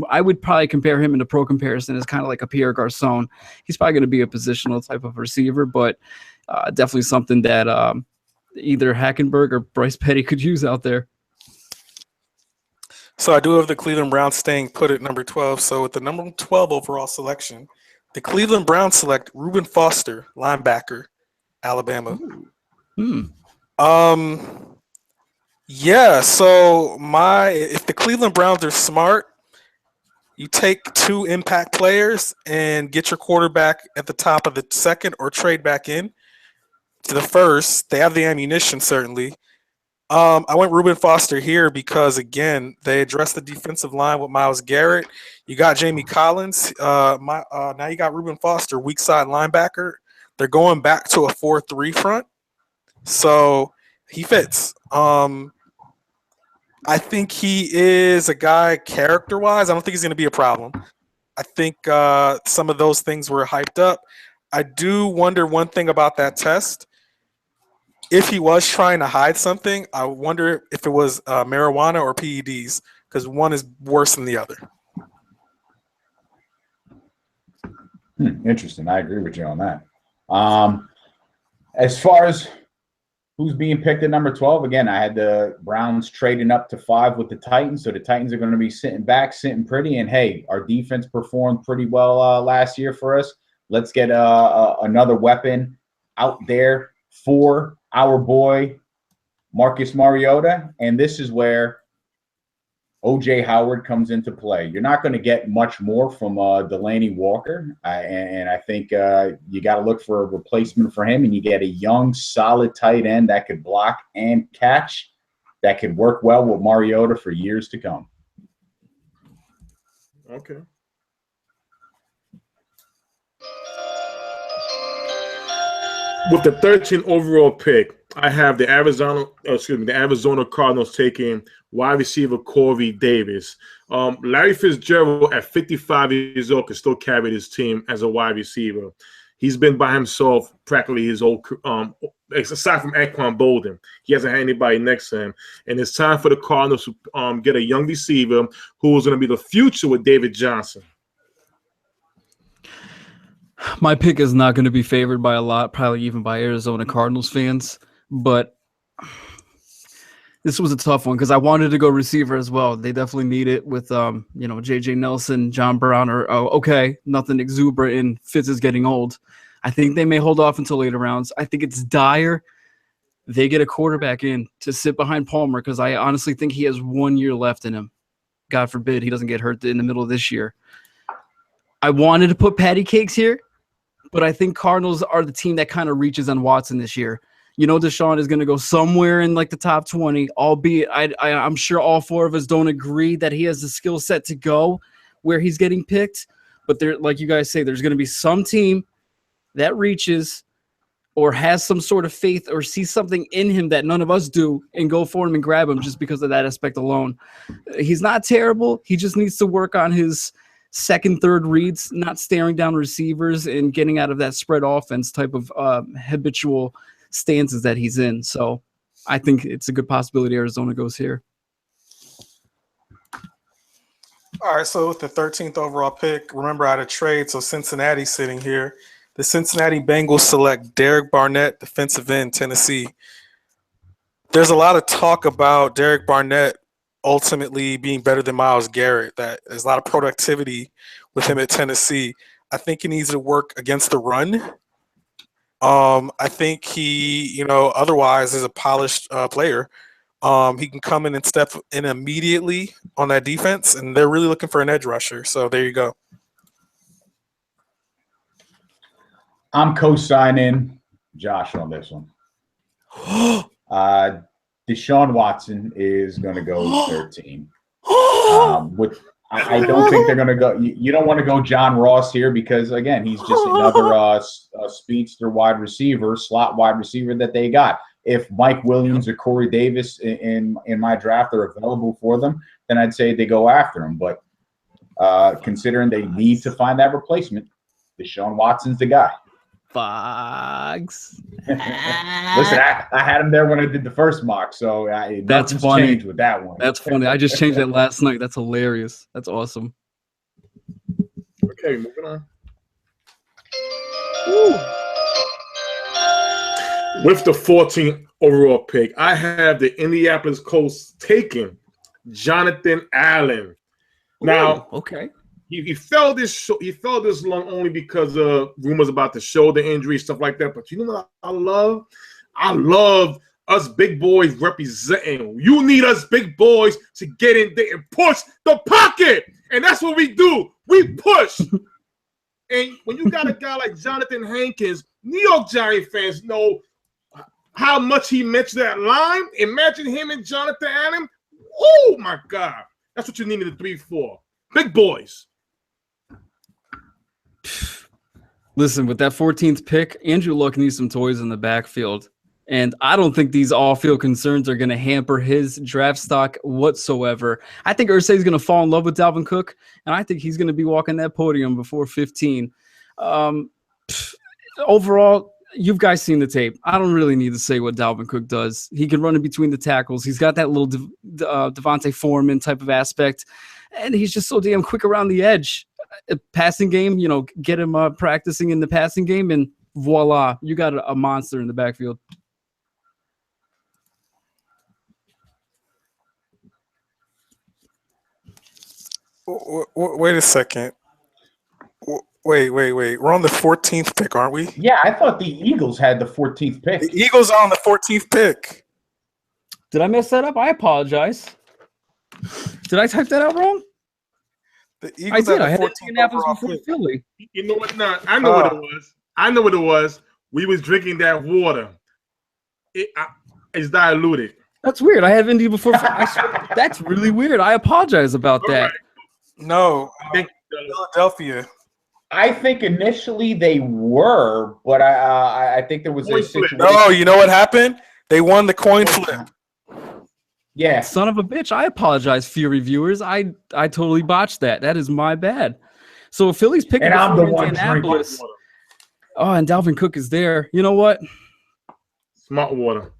I would probably compare him in a pro comparison as kind of like a Pierre Garçon. He's probably going to be a positional type of receiver, but definitely something that either Hackenberg or Bryce Petty could use out there. So I do have the Cleveland Browns staying put at number 12. So with the number 12 overall selection, the Cleveland Browns select Reuben Foster, linebacker, Alabama. So if the Cleveland Browns are smart, you take 2 impact players and get your quarterback at the top of the second or trade back in to the first. They have the ammunition, certainly. I went Reuben Foster here because, again, they addressed the defensive line with Myles Garrett. You got Jamie Collins. Now you got Reuben Foster, weak side linebacker. They're going back to a 4-3 front. So he fits. I think he is a guy character-wise. I don't think he's going to be a problem. I think some of those things were hyped up. I do wonder one thing about that test. If he was trying to hide something, I wonder if it was marijuana or PEDs, because one is worse than the other. Interesting. I agree with you on that. As far as who's being picked at number 12, again, I had the Browns trading up to 5 with the Titans, so the Titans are going to be sitting back, sitting pretty, and hey, our defense performed pretty well last year for us. Let's get another weapon out there for our boy Marcus Mariota, and this is where O.J. Howard comes into play. You're not going to get much more from Delaney Walker, and I think you got to look for a replacement for him, and you get a young, solid tight end that could block and catch, that could work well with Mariota for years to come. Okay. With the 13th overall pick, I have the Arizona Cardinals taking wide receiver Corey Davis. Larry Fitzgerald at 55 years old can still carry his team as a wide receiver. He's been by himself practically his whole aside from Anquan Bolden. He hasn't had anybody next to him. And it's time for the Cardinals to get a young receiver who is going to be the future with David Johnson. My pick is not going to be favored by a lot, probably even by Arizona Cardinals fans. But this was a tough one because I wanted to go receiver as well. They definitely need it with, J.J. Nelson, John Brown, or nothing exuberant, and Fitz is getting old. I think they may hold off until later rounds. I think it's dire they get a quarterback in to sit behind Palmer because I honestly think he has 1 year left in him. God forbid he doesn't get hurt in the middle of this year. I wanted to put patty cakes here, but I think Cardinals are the team that kind of reaches on Watson this year. Deshaun is going to go somewhere in like the top 20, albeit I'm sure all four of us don't agree that he has the skill set to go where he's getting picked. But there, like you guys say, there's going to be some team that reaches or has some sort of faith or sees something in him that none of us do and go for him and grab him just because of that aspect alone. He's not terrible. He just needs to work on his second, third reads, not staring down receivers and getting out of that spread offense type of habitual stances that he's in. So I think it's a good possibility Arizona goes here. All right, so with the 13th overall pick, remember I had a trade, so Cincinnati's sitting here. The Cincinnati Bengals select Derek Barnett, defensive end, Tennessee. There's a lot of talk about Derek Barnett ultimately being better than Myles Garrett. That there's a lot of productivity with him at Tennessee. I think he needs to work against the run. I think he, otherwise is a polished player. He can come in and step in immediately on that defense, and they're really looking for an edge rusher. So there you go. I'm co-signing Josh on this one. Deshaun Watson is going to go 13. I don't think they're going to go. You don't want to go John Ross here because, again, he's just another speedster wide receiver, slot wide receiver that they got. If Mike Williams or Corey Davis in my draft are available for them, then I'd say they go after him. But considering they need to find that replacement, Deshaun Watson's the guy. Fox. Listen, I had him there when I did the first mock, so that's funny. Changed with that one. That's funny. I just changed that last night. That's hilarious. That's awesome. Okay, moving on. Woo. With the 14th overall pick, I have the Indianapolis Colts taking Jonathan Allen. Now, okay. He fell this long only because of rumors about the shoulder injury, stuff like that. But you know what I love? I love us big boys representing. You need us big boys to get in there and push the pocket. And that's what we do. We push. And when you got a guy like Jonathan Hankins, New York Giant fans know how much he meant to that line. Imagine him and Jonathan Allen. Oh, my God. That's what you needed the 3-4. Big boys. Listen, with that 14th pick, Andrew Luck needs some toys in the backfield. And I don't think these off-field concerns are going to hamper his draft stock whatsoever. I think Irsay's going to fall in love with Dalvin Cook, and I think he's going to be walking that podium before 15. Overall, you've guys seen the tape. I don't really need to say what Dalvin Cook does. He can run in between the tackles. He's got that little Devontae Foreman type of aspect, and he's just so damn quick around the edge. Passing game, get him practicing in the passing game, and voila, you got a monster in the backfield. Wait a second. Wait. We're on the 14th pick, aren't we? Yeah, I thought the Eagles had the 14th pick. The Eagles are on the 14th pick. Did I mess that up? I apologize. Did I type that out wrong? The Eagles I did. I have had the 14th Indianapolis overall before pick. Philly. You know what? No, I know what it was. I know what it was. We was drinking that water. It's diluted. That's weird. I have Indy before. I swear, that's really weird. I apologize about that. Right. No, Philadelphia. I think initially they were, but I think there was a situation. No, you know what happened? They won the coin flip. Yeah. Son of a bitch. I apologize, Fury viewers. I totally botched that. That is my bad. So Philly's picking And I'm the one Indianapolis. Oh, and Dalvin Cook is there. You know what? Smart water.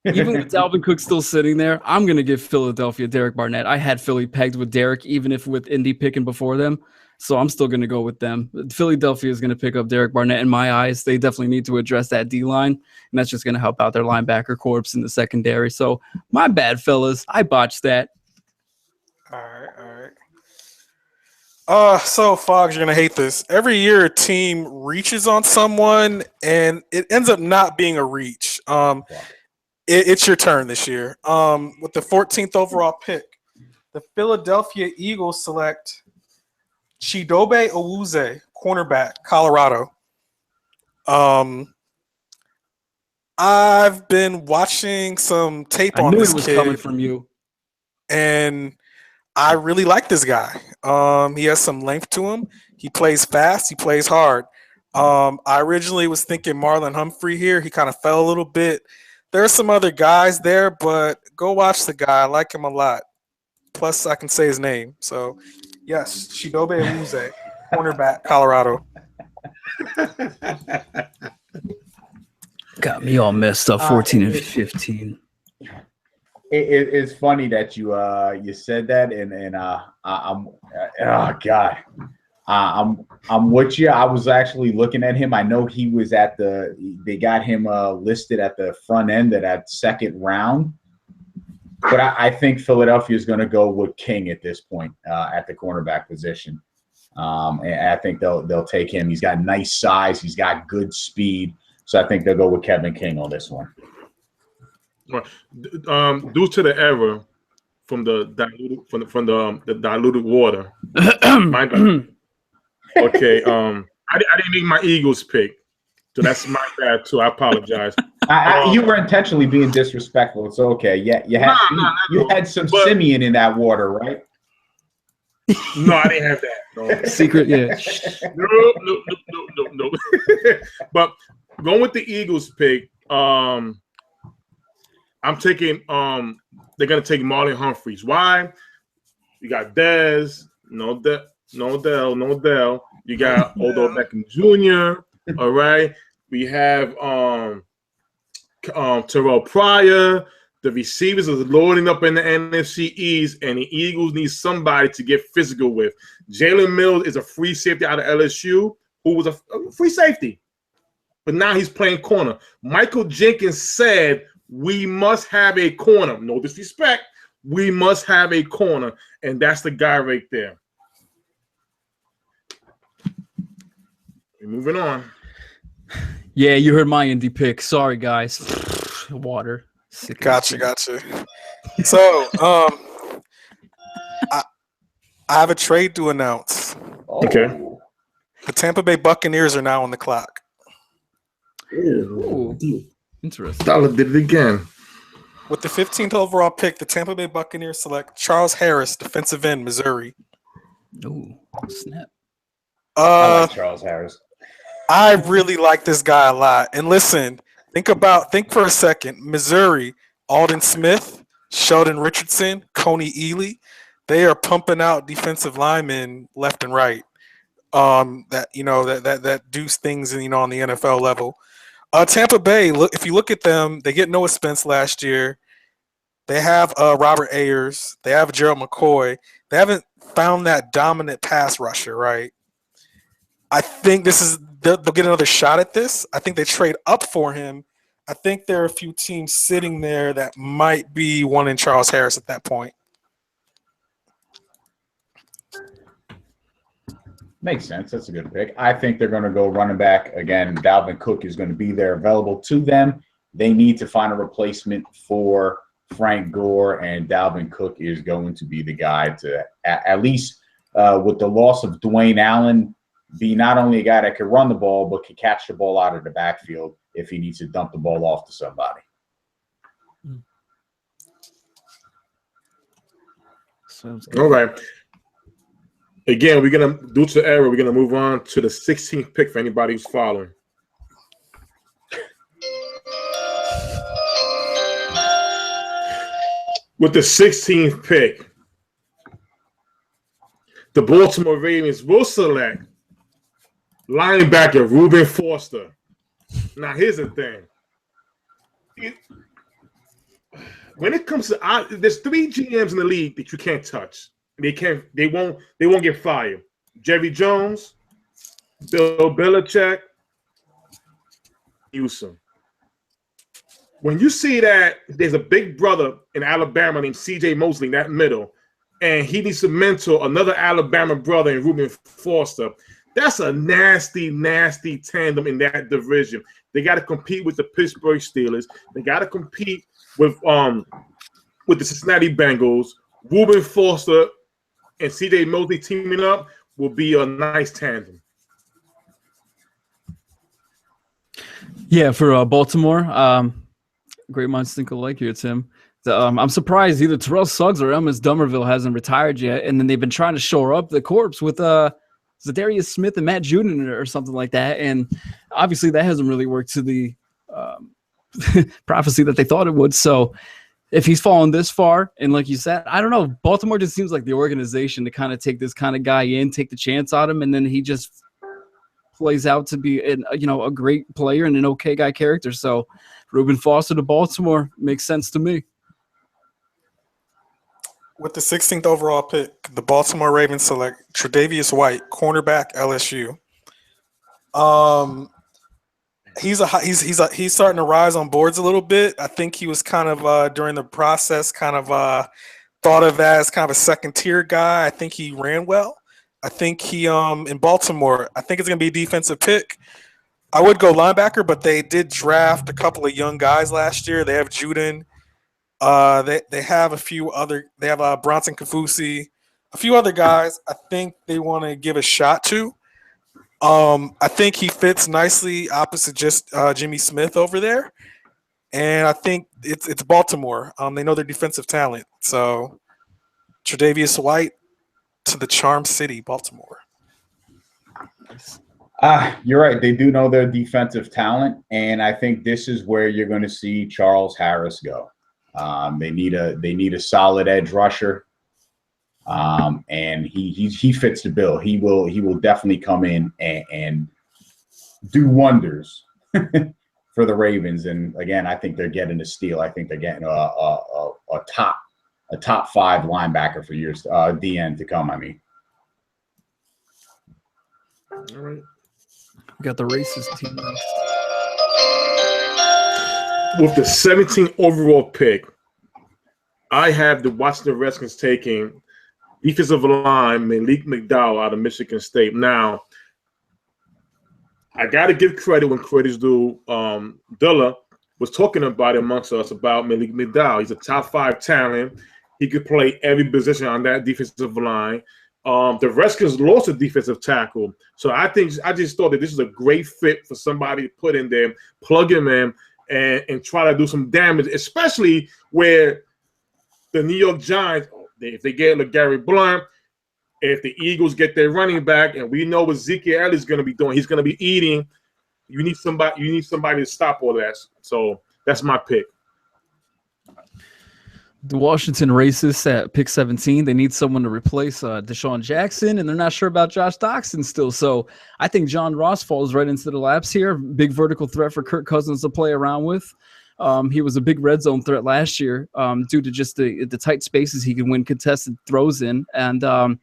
Even with Dalvin Cook still sitting there, I'm going to give Philadelphia Derek Barnett. I had Philly pegged with Derek, even if with Indy picking before them. So I'm still going to go with them. Philadelphia is going to pick up Derek Barnett in my eyes. They definitely need to address that D-line, and that's just going to help out their linebacker corps in the secondary. So my bad, fellas. I botched that. All right. So Fox, you're gonna hate this. Every year, a team reaches on someone, and it ends up not being a reach. It's your turn this year. With the 14th overall pick, the Philadelphia Eagles select Chidobe Awuzie, cornerback, Colorado. I've been watching some tape I on knew this it was kid, coming from you. and I really like this guy. He has some length to him. He plays fast. He plays hard. I originally was thinking Marlon Humphrey here. He kind of fell a little bit. There are some other guys there, but go watch the guy. I like him a lot. Plus, I can say his name. So, yes, Chidobe Awuzie, cornerback, Colorado. Got me all messed up, 14 and 15. It's funny that you said that, and I'm oh god, I'm with you. I was actually looking at him. I know he was they got him listed at the front end of that second round, but I think Philadelphia is going to go with King at this point at the cornerback position. And I think they'll take him. He's got nice size. He's got good speed. So I think they'll go with Kevin King on this one. Due to the error from the diluted water. My bad. Okay. I didn't make my Eagles pick, so that's my bad too. I apologize. You were intentionally being disrespectful. It's okay. Yeah, you had some Simeon in that water, right? No, I didn't have that. No. Secret, yeah. No. But going with the Eagles pick, I'm taking they're gonna take Marlon Humphreys. Why? You got Dez, no Dell. You got Odell Beckham Jr. All right. We have Terrell Pryor. The receivers are loading up in the NFC East, and the Eagles need somebody to get physical with. Jalen Mills is a free safety out of LSU, who was a free safety, but now he's playing corner. Michael Jenkins said, we must have a corner. No disrespect. We must have a corner, and that's the guy right there. We're moving on. Yeah, you heard my indie pick. Sorry, guys. Water. Gotcha. So, I have a trade to announce. Okay. The Tampa Bay Buccaneers are now on the clock. Ooh. Interesting. Dollar did it again. With the 15th overall pick, the Tampa Bay Buccaneers select Charles Harris, defensive end, Missouri. Ooh, snap. I like Charles Harris. I really like this guy a lot. And listen, think for a second. Missouri, Alden Smith, Sheldon Richardson, Coney Ely, they are pumping out defensive linemen left and right. That do things on the NFL level. Tampa Bay, if you look at them, they get Noah Spence last year. They have Robert Ayers. They have Gerald McCoy. They haven't found that dominant pass rusher, right? I think they'll get another shot at this. I think they trade up for him. I think there are a few teams sitting there that might be wanting Charles Harris at that point. Makes sense. That's a good pick. I think they're going to go running back. Again, Dalvin Cook is going to be there available to them. They need to find a replacement for Frank Gore, and Dalvin Cook is going to be the guy to, at least with the loss of Dwayne Allen, be not only a guy that can run the ball, but can catch the ball out of the backfield if he needs to dump the ball off to somebody. Sounds good. All right. Again, due to the error, we're gonna move on to the 16th pick for anybody who's following. With the 16th pick, the Baltimore Ravens will select Linebacker Reuben Foster. Now here's the thing. When it comes to there's 3 GMs in the league that you can't touch. They won't get fired. Jerry Jones, Bill Belichick, Newsom. When you see that there's a big brother in Alabama named C.J. Mosley in that middle, and he needs to mentor another Alabama brother in Reuben Foster, that's a nasty, nasty tandem in that division. They got to compete with the Pittsburgh Steelers. They got to compete with the Cincinnati Bengals. Reuben Foster and C.J. Mosley teaming up will be a nice tandem. Yeah, for Baltimore, great minds think alike here, Tim. I'm surprised either Terrell Suggs or Elmas Dummerville hasn't retired yet, and then they've been trying to shore up the corpse with Zadarius Smith and Matt Judon or something like that, and obviously that hasn't really worked to the prophecy that they thought it would. So if he's fallen this far, and like you said, I don't know, Baltimore just seems like the organization to kind of take this kind of guy in, take the chance on him, and then he just plays out to be a great player and an okay guy character. So Reuben Foster to Baltimore makes sense to me. With the 16th overall pick, the Baltimore Ravens select Tre'Davious White, cornerback, LSU. He's starting to rise on boards a little bit. I think he was kind of during the process thought of as kind of a second tier guy. I think he ran well. I think he in Baltimore, I think it's going to be a defensive pick. I would go linebacker, but they did draft a couple of young guys last year. They have Judon. They have a few other. They have Bronson Kafusi, a few other guys. I think they want to give a shot to. I think he fits nicely opposite just Jimmy Smith over there, and I think it's Baltimore. They know their defensive talent, so Tre'Davious White to the Charm City, Baltimore. You're right. They do know their defensive talent, and I think this is where you're going to see Charles Harris go. They need a solid edge rusher, and he fits the bill. He will definitely come in and do wonders for the Ravens. And again, I think they're getting a steal. I think they're getting a top 5 linebacker for years DN to come. I mean, All right. We got the racist team next. With the 17th overall pick, I have the Washington Redskins taking defensive line Malik McDowell out of Michigan State. Now, I got to give credit when credit's due. Dilla was talking about it amongst us about Malik McDowell. He's a top 5 talent. He could play every position on that defensive line. The Redskins lost a defensive tackle. So I just thought that this is a great fit for somebody to put in there, plug him in, and try to do some damage, especially where the New York Giants, if they get LeGarrette Blount, if the Eagles get their running back, and we know what Ezekiel Elliott's going to be doing, he's going to be eating. You need somebody to stop all that. So that's my pick. The Washington Racists at pick 17. They need someone to replace Deshaun Jackson, and they're not sure about Josh Doxson still. So I think John Ross falls right into the laps here. Big vertical threat for Kirk Cousins to play around with. He was a big red zone threat last year due to just the tight spaces he can win contested throws in. And,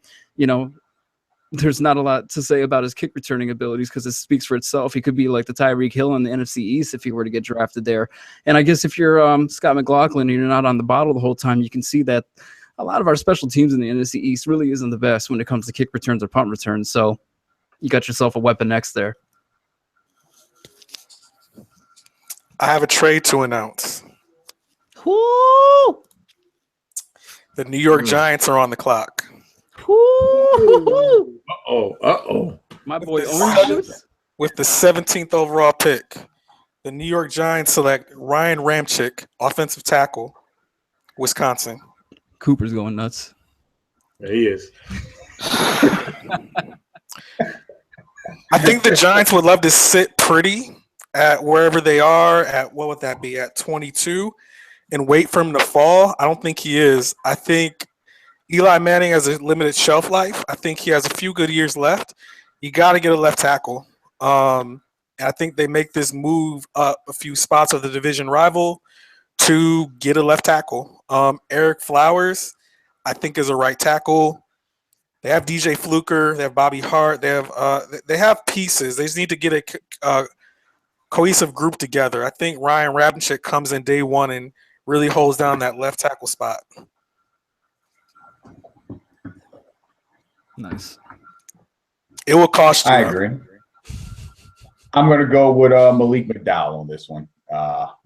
there's not a lot to say about his kick returning abilities because it speaks for itself. He could be like the Tyreek Hill in the NFC East if he were to get drafted there. And I guess if you're Scott McLaughlin and you're not on the bottle the whole time, you can see that a lot of our special teams in the NFC East really isn't the best when it comes to kick returns or punt returns. So you got yourself a weapon next there. I have a trade to announce. Woo! The New York Giants are on the clock. Woo! Uh-oh. My boy Orange Juice. With the 17th overall pick, the New York Giants select Ryan Ramczyk, offensive tackle, Wisconsin. Cooper's going nuts. There he is. I think the Giants would love to sit pretty at wherever they are at, what would that be, at 22 and wait for him to fall. I don't think he is. I think Eli Manning has a limited shelf life. I think he has a few good years left. You got to get a left tackle. And I think they make this move up a few spots of the division rival to get a left tackle. Eric Flowers, I think, is a right tackle. They have DJ Fluker. They have Bobby Hart. They have pieces. They just need to get a cohesive group together. I think Ryan Rabinchik comes in day one and really holds down that left tackle spot. Nice. It will cost you. I agree. I'm going to go with Malik McDowell on this one.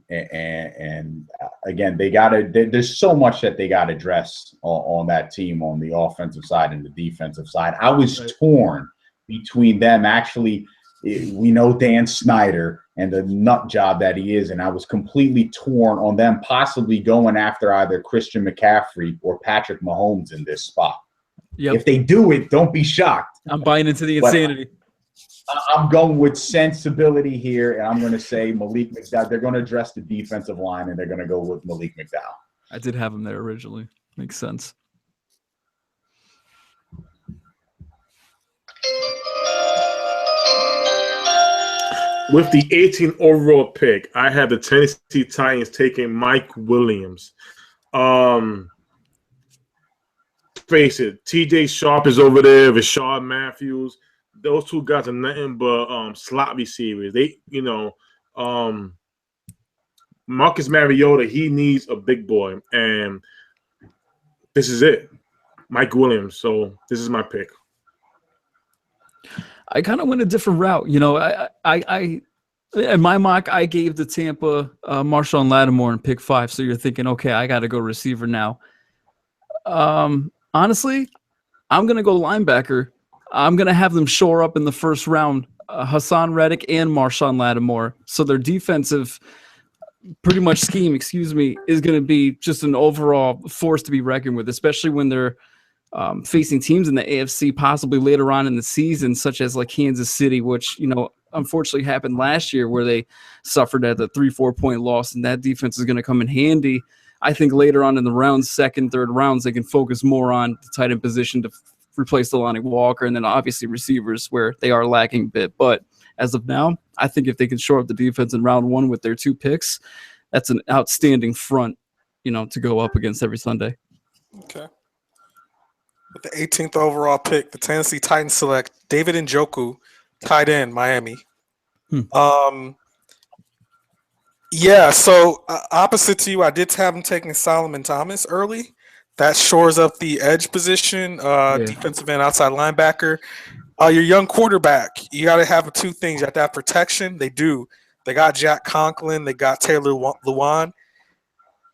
And again, there's so much that they got to address on that team on the offensive side and the defensive side. I was torn between them. Actually, we know Dan Snyder and the nut job that he is, and I was completely torn on them possibly going after either Christian McCaffrey or Patrick Mahomes in this spot. Yep. If they do it, don't be shocked. I'm buying into the insanity. I'm going with sensibility here, and I'm going to say Malik McDowell. They're going to address the defensive line, and they're going to go with Malik McDowell. I did have him there originally. Makes sense. With the 18th overall pick, I had the Tennessee Titans taking Mike Williams. Face it, TJ Sharp is over there, Rashard Matthews. Those two guys are nothing but slot receivers. Marcus Mariota, he needs a big boy, and this is it. Mike Williams. So this is my pick. I kind of went a different route. I in my mock, I gave the Tampa Marshawn Lattimore in pick 5. So you're thinking, okay, I got to go receiver now. Honestly, I'm going to go linebacker. I'm going to have them shore up in the first round, Hassan Reddick and Marshawn Lattimore. So their defensive scheme, is going to be just an overall force to be reckoned with, especially when they're facing teams in the AFC possibly later on in the season, such as like Kansas City, which, unfortunately happened last year where they suffered at the 3-4 point loss, and that defense is going to come in handy. I think later on in the rounds, second, third rounds, they can focus more on the tight end position to replace Delanie Walker, and then obviously receivers where they are lacking a bit. But as of now, I think if they can shore up the defense in round 1 with their 2 picks, that's an outstanding front, to go up against every Sunday. Okay. With the 18th overall pick, the Tennessee Titans select David Njoku, tight end, Miami. Yeah, so opposite to you, I did have him taking Solomon Thomas early. That shores up the edge position, defensive end, outside linebacker. Your young quarterback, you got to have 2 things. You have to have protection. They do. They got Jack Conklin. They got Taylor Lewan.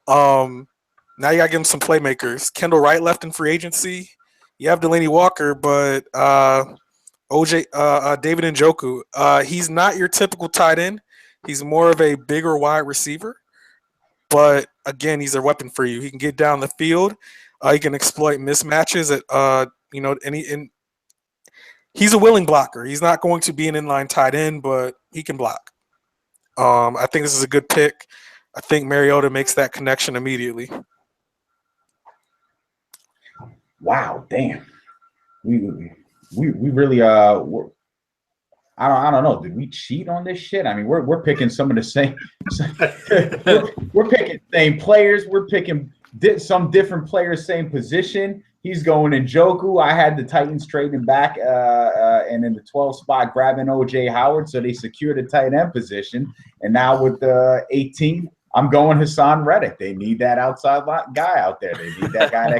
Now you got to give them some playmakers. Kendall Wright left in free agency. You have Delanie Walker, but David Njoku, he's not your typical tight end. He's more of a bigger wide receiver. But again, he's a weapon for you. He can get down the field. He can exploit mismatches he's a willing blocker. He's not going to be an inline tight end, but he can block. I think this is a good pick. I think Mariota makes that connection immediately. Wow, damn. We really I don't know. Did we cheat on this shit? I mean, we're picking some of the same. we're picking same players. We're picking some different players, same position. He's going Njoku. I had the Titans trading back and in the 12th spot grabbing O.J. Howard, so they secured a tight end position. And now with the 18, I'm going Hassan Reddick. They need that outside guy out there. They need that guy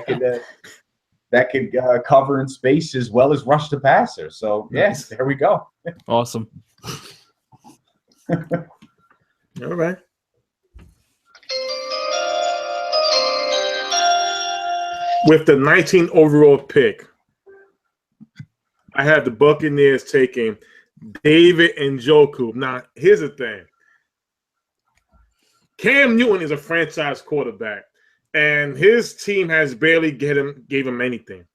that could cover in space as well as rush the passer. So, yes, there we go. Awesome. All right. With the 19th overall pick, I have the Buccaneers taking David Njoku. Now, here's the thing. Cam Newton is a franchise quarterback, and his team has barely gave him anything.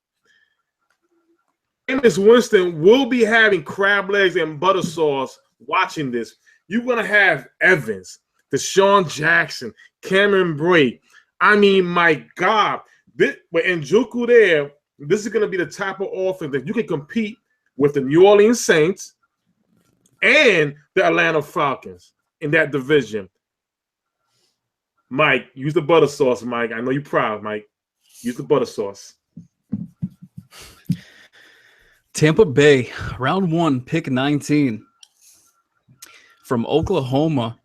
Jameis Winston will be having crab legs and butter sauce watching this. You're going to have Evans, Deshaun Jackson, Cameron Brate. I mean, my God. With Njoku there, this is going to be the type of offense that you can compete with the New Orleans Saints and the Atlanta Falcons in that division. Mike, use the butter sauce, Mike. I know you're proud, Mike. Use the butter sauce. Tampa Bay, round 1, pick 19. From Oklahoma.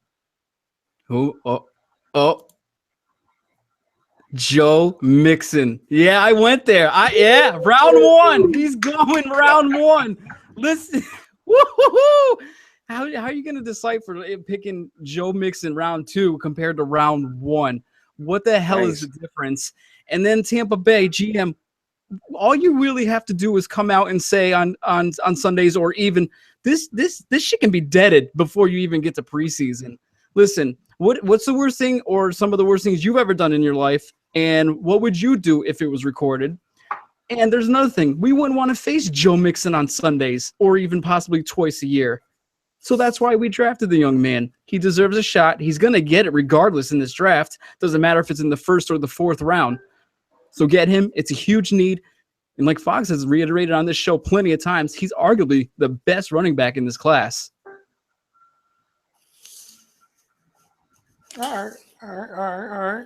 Joe Mixon. Yeah, I went there. Round 1. He's going round 1. Listen. Woo-hoo-hoo. How are you going to decipher picking Joe Mixon round 2 compared to round 1? What the hell is the difference? And then Tampa Bay GM, all you really have to do is come out and say on Sundays, or even this shit can be deaded before you even get to preseason. Listen, what's the worst thing or some of the worst things you've ever done in your life? And what would you do if it was recorded? And there's another thing. We wouldn't want to face Joe Mixon on Sundays or even possibly twice a year. So that's why we drafted the young man. He deserves a shot. He's going to get it regardless in this draft. Doesn't matter if it's in the 1st or the 4th round. So get him. It's a huge need. And like Fox has reiterated on this show plenty of times, he's arguably the best running back in this class. All right.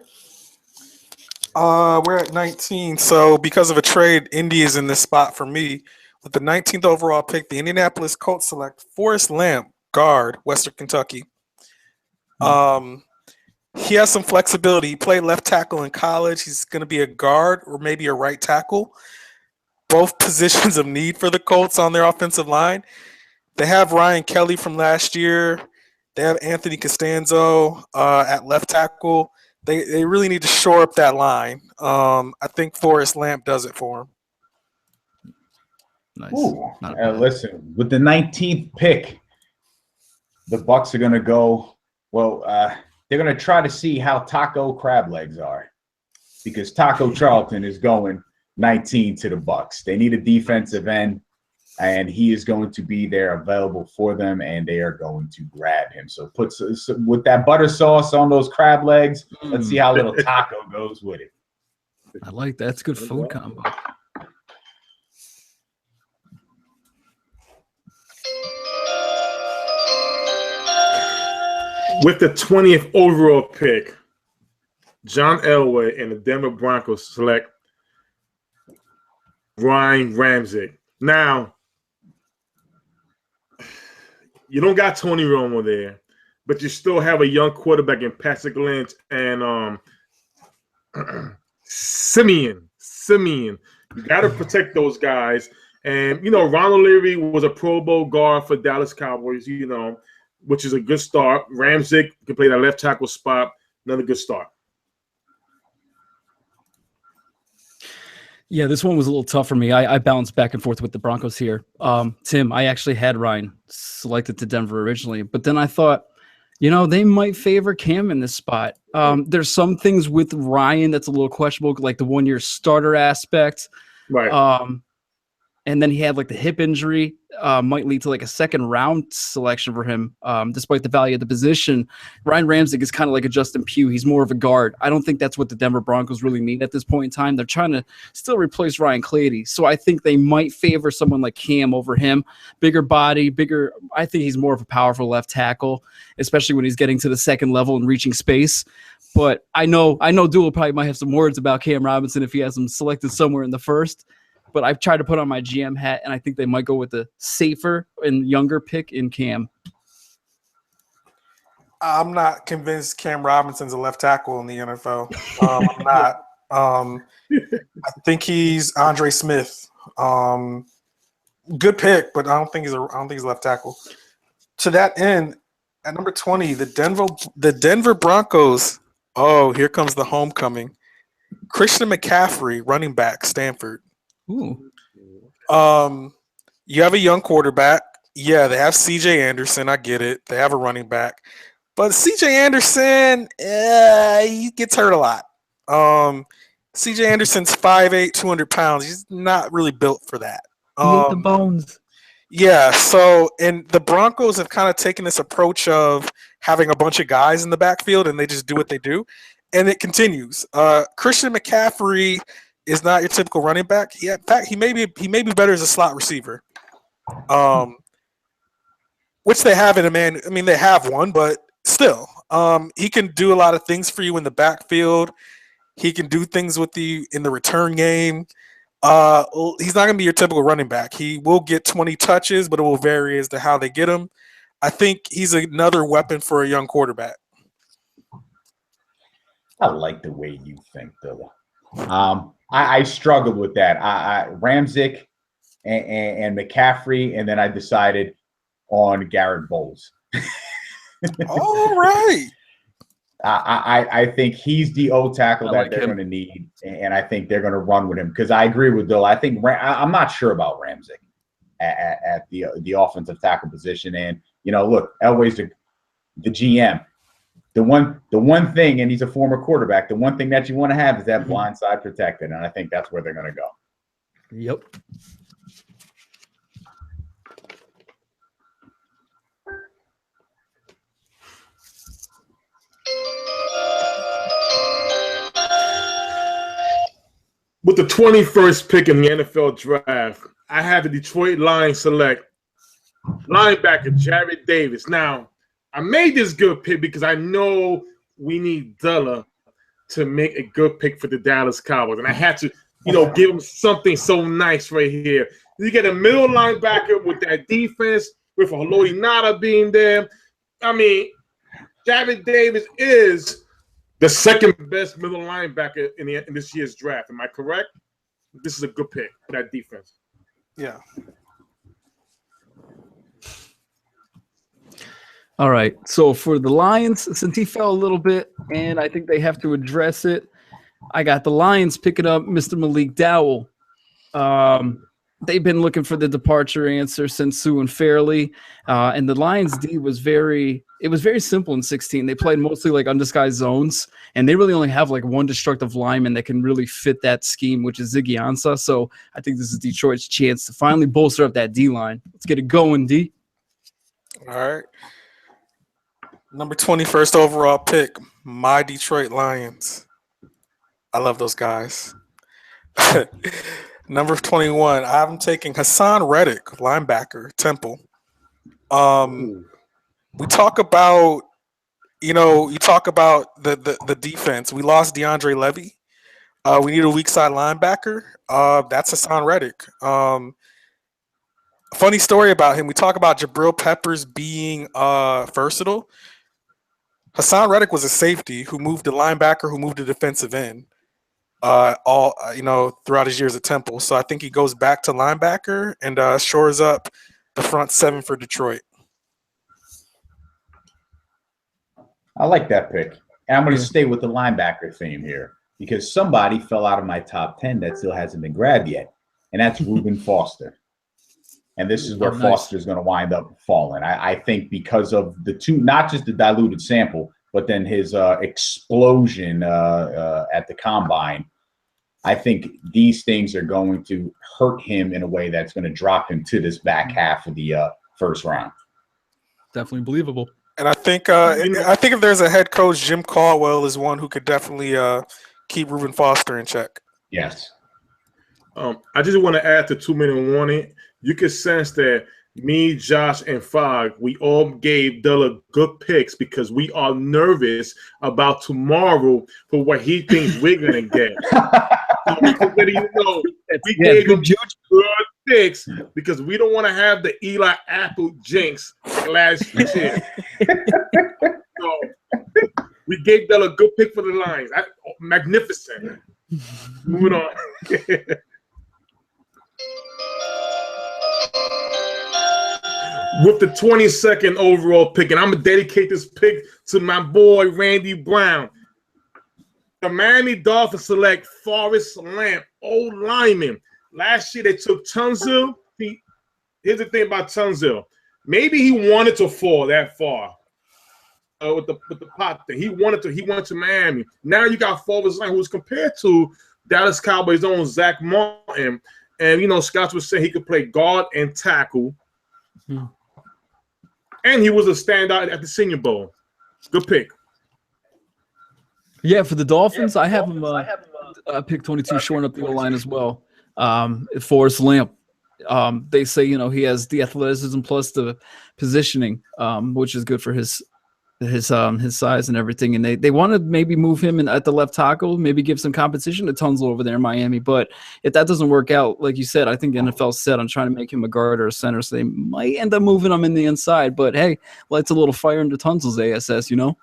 We're at 19. So because of a trade, Indy is in this spot for me. With the 19th overall pick, the Indianapolis Colts select Forrest Lamp, guard, Western Kentucky. He has some flexibility. He played left tackle in college. He's going to be a guard or maybe a right tackle. Both positions of need for the Colts on their offensive line. They have Ryan Kelly from last year. They have Anthony Costanzo at left tackle. They really need to shore up that line. I think Forrest Lamp does it for him. Nice. Listen, with the 19th pick, the Bucs are going to go, they're going to try to see how Taco Crab Legs are, because Taco Charlton is going 19 to the Bucs. They need a defensive end, and he is going to be there available for them, and they are going to grab him. So with that butter sauce on those crab legs, let's see how little Taco goes with it. I like that. That's a good food combo. With the 20th overall pick, John Elway and the Denver Broncos select Ryan Ramczyk. Now, you don't got Tony Romo there, but you still have a young quarterback in Patrick Lynch and Simeon. You got to protect those guys. And, Ronald Leary was a Pro Bowl guard for Dallas Cowboys, which is a good start. Ramczyk can play that left tackle spot. Another good start. Yeah, this one was a little tough for me. I bounced back and forth with the Broncos here. Tim, I actually had Ryan selected to Denver originally, but then I thought, they might favor Cam in this spot. There's some things with Ryan that's a little questionable, like the one-year starter aspect. Right. And then he had like the hip injury, might lead to like a 2nd round selection for him, despite the value of the position. Ryan Ramczyk is kind of like a Justin Pugh. He's more of a guard. I don't think that's what the Denver Broncos really need at this point in time. They're trying to still replace Ryan Clady. So I think they might favor someone like Cam over him. Bigger body, bigger. I think he's more of a powerful left tackle, especially when he's getting to the 2nd level and reaching space. But I know Dula probably might have some words about Cam Robinson if he has him selected somewhere in the 1st. But I've tried to put on my GM hat, and I think they might go with the safer and younger pick in Cam. I'm not convinced Cam Robinson's a left tackle in the NFL. I'm not. I think he's Andre Smith. Good pick, but I don't think he's a left tackle. To that end, at number 20, the Denver Broncos. Oh, here comes the homecoming. Christian McCaffrey, running back, Stanford. Ooh. You have a young quarterback. Yeah, they have CJ Anderson. I get it. They have a running back. But CJ Anderson, he gets hurt a lot. CJ Anderson's 5'8", 200 pounds. He's not really built for that. The bones. Yeah, so and the Broncos have kind of taken this approach of having a bunch of guys in the backfield and they just do what they do. And it continues. Christian McCaffrey is not your typical running back. In fact, he may be better as a slot receiver. which they have in a man. I mean, they have one, but still, he can do a lot of things for you in the backfield. He can do things with you in the return game. He's not going to be your typical running back. He will get 20 touches, but it will vary as to how they get him. I think he's another weapon for a young quarterback. I like the way you think, Dilla. I struggled with that. I Ramczyk and McCaffrey, and then I decided on Garrett Bowles. All right. I think he's the O tackle that they're going to need, and I think they're going to run with him because I agree with Bill. I think I'm not sure about Ramczyk at the offensive tackle position. And look, Elway's the GM. The one thing, and he's a former quarterback. The one thing that you want to have is that blind side protected, and I think that's where they're going to go. Yep. With the 21st pick in the NFL draft, I have the Detroit Lions select linebacker Jarrad Davis. Now, I made this good pick because I know we need Dilla to make a good pick for the Dallas Cowboys. And I had to, give him something so nice right here. You get a middle linebacker with that defense, with Haloti Ngata being there. I mean, Jarrad Davis is the second best middle linebacker in this year's draft. Am I correct? This is a good pick for that defense. Yeah. All right. So for the Lions, since he fell a little bit, and I think they have to address it, I got the Lions picking up Mr. Malik Dowell. They've been looking for the departure answer since Sue and Fairley. And the Lions D was very simple in 16. They played mostly like undisguised zones, and they really only have like one destructive lineman that can really fit that scheme, which is Ziggy Ansah. So I think this is Detroit's chance to finally bolster up that D line. Let's get it going, D. All right. Number 21st overall pick, my Detroit Lions. I love those guys. Number 21, I'm taking Hassan Reddick, linebacker, Temple. We talk about, you talk about the defense. We lost DeAndre Levy. We need a weak side linebacker. That's Hassan Reddick. Funny story about him. We talk about Jabril Peppers being versatile. Hassan Reddick was a safety who moved to linebacker, who moved to defensive end. Throughout his years at Temple. So I think he goes back to linebacker and shores up the front seven for Detroit. I like that pick. And I'm going to stay with the linebacker theme here because somebody fell out of my top 10 that still hasn't been grabbed yet, and that's Reuben Foster. And this is where Foster is going to wind up falling. I think because of the two, not just the diluted sample, but then his explosion at the combine. I think these things are going to hurt him in a way that's going to drop him to this back half of the first round. Definitely believable. And I think if there's a head coach, Jim Caldwell is one who could definitely keep Reuben Foster in check. Yes. I just want to add to 2-minute warning. You can sense that me, Josh, and Fog, we all gave Dilla good picks because we are nervous about tomorrow for what he thinks we're going to get. So we gave him good picks because we don't want to have the Eli Apple jinx last year. So we gave Dilla a good pick for the Lions. Magnificent. Moving on. With the 22nd overall pick, and I'm going to dedicate this pick to my boy, Randy Brown. The Miami Dolphins select Forrest Lamp, old lineman. Last year, they took Tunsil. Here's the thing about Tunsil. Maybe he wanted to fall that far with the pot thing. He went to Miami. Now you got Forrest Lamp, who was compared to Dallas Cowboys' own Zach Martin. And, scouts would say he could play guard and tackle. Hmm. And he was a standout at the Senior Bowl. Good pick. Yeah, for the Dolphins, I have him pick 22, shoring up the O-line as well. Forrest Lamp. They say, you know, he has the athleticism plus the positioning, which is good for his size and everything. And they want to maybe move him in at the left tackle, maybe give some competition to Tunzel over there in Miami. But if that doesn't work out, like you said, I think the NFL's set on trying to make him a guard or a center, so they might end up moving him in the inside. But hey, lights a little fire into Tunzel's ASS, you know.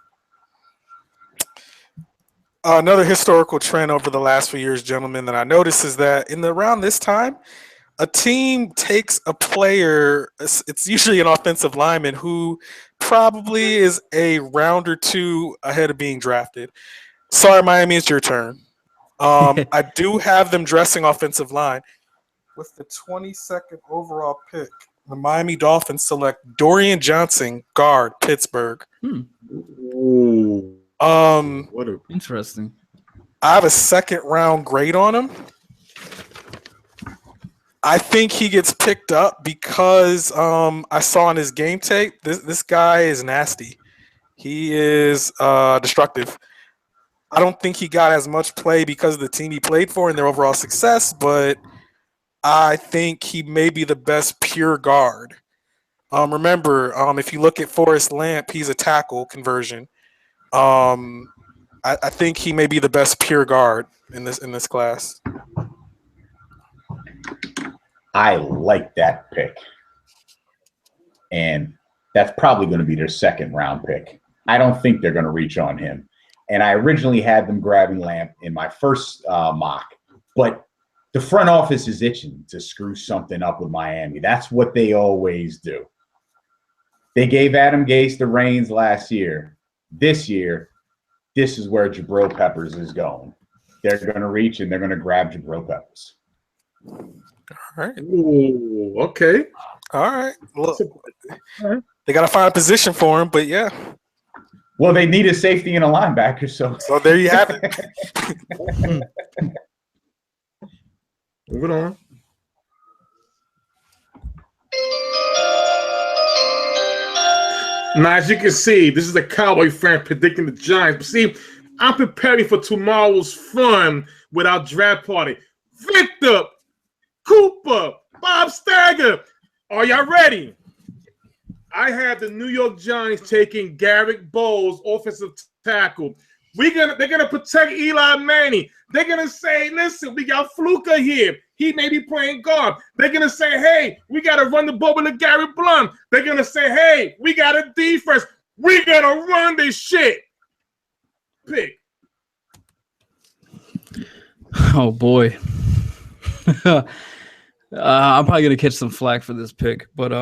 Another historical trend over the last few years, gentlemen, that I noticed is that around this time, a team takes a player, it's usually an offensive lineman, who probably is a round or two ahead of being drafted. Sorry, Miami, it's your turn. I do have them dressing offensive line. With the 22nd overall pick, the Miami Dolphins select Dorian Johnson, guard, Pittsburgh. Ooh. What a Interesting. I have a second round grade on him. I think he gets picked up because I saw on his game tape, this guy is nasty. He is destructive. I don't think he got as much play because of the team he played for and their overall success, but I think he may be the best pure guard. Remember, if you look at Forrest Lamp, he's a tackle conversion. I think he may be the best pure guard in this class. I like that pick. And that's probably going to be their second round pick. I don't think they're going to reach on him. And I originally had them grabbing Lamp in my first mock, but the front office is itching to screw something up with Miami. That's what they always do. They gave Adam Gase the reins last year. This year, this is where Jabril Peppers is going. They're going to reach and they're going to grab Jabril Peppers. All right. Ooh, okay. All right. Look, they got to find a position for him, but yeah. Well, they need a safety and a linebacker, so there you have it. Moving on. Now, as you can see, this is a Cowboy fan predicting the Giants. But see, I'm preparing for tomorrow's fun with our draft party. Victor, Cooper, Bob Stagger, are y'all ready? I have the New York Giants taking Garrett Bowles, offensive tackle. They're gonna protect Eli Manning. They're gonna say, listen, we got Fluka here. He may be playing guard. They're gonna say, hey, we gotta run the ball with LeGarrette Blount. They're gonna say, hey, we got a defense. We gotta run this shit. Pick. Oh boy. I'm probably gonna catch some flack for this pick, but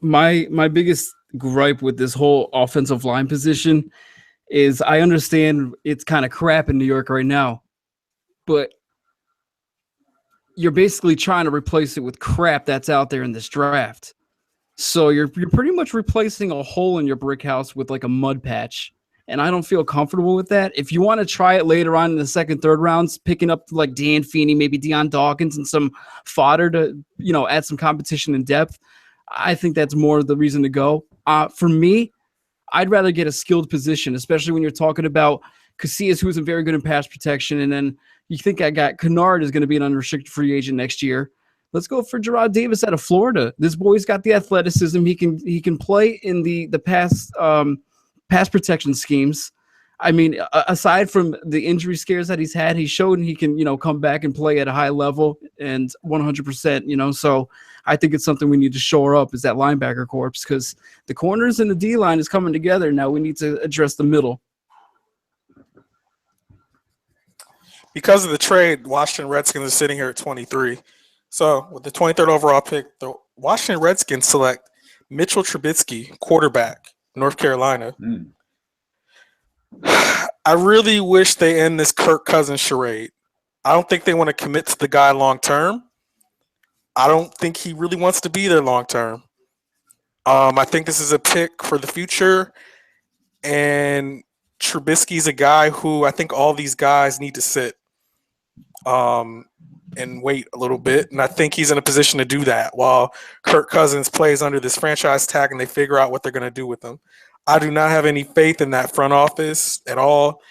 my biggest gripe with this whole offensive line position is I understand it's kind of crap in New York right now, but you're basically trying to replace it with crap that's out there in this draft. So you're pretty much replacing a hole in your brick house with like a mud patch. And I don't feel comfortable with that. If you want to try it later on in the second, third rounds, picking up like Dan Feeney, maybe Deion Dawkins, and some fodder to, add some competition and depth, I think that's more the reason to go. For me, I'd rather get a skilled position, especially when you're talking about Casillas, who's very good in pass protection, and then you think I got Kennard is going to be an unrestricted free agent next year. Let's go for Gerard Davis out of Florida. This boy's got the athleticism. He can play in the pass protection schemes. I mean, aside from the injury scares that he's had, he's shown he can, come back and play at a high level and 100%, so I think it's something we need to shore up is that linebacker corps because the corners and the D-line is coming together. Now we need to address the middle. Because of the trade, Washington Redskins are sitting here at 23. So with the 23rd overall pick, the Washington Redskins select Mitchell Trubisky, quarterback, North Carolina. I really wish they end this Kirk Cousins charade. I don't think they want to commit to the guy long term. I don't think he really wants to be there long term. I think this is a pick for the future. And Trubisky's a guy who I think all these guys need to sit and wait a little bit. And I think he's in a position to do that while Kirk Cousins plays under this franchise tag and they figure out what they're going to do with him. I do not have any faith in that front office at all.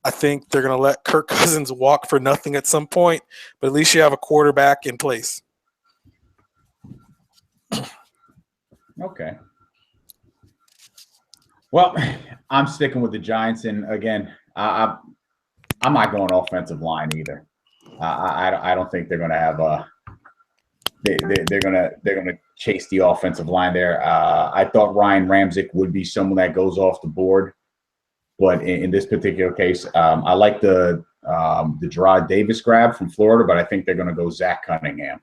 I think they're going to let Kirk Cousins walk for nothing at some point, but at least you have a quarterback in place. Okay. Well, I'm sticking with the Giants, and again, I'm not going offensive line either. I don't think they're going to have a. They're gonna chase the offensive line there. I thought Ryan Ramczyk would be someone that goes off the board, but in this particular case, I like the Gerard Davis grab from Florida, but I think they're going to go Zach Cunningham.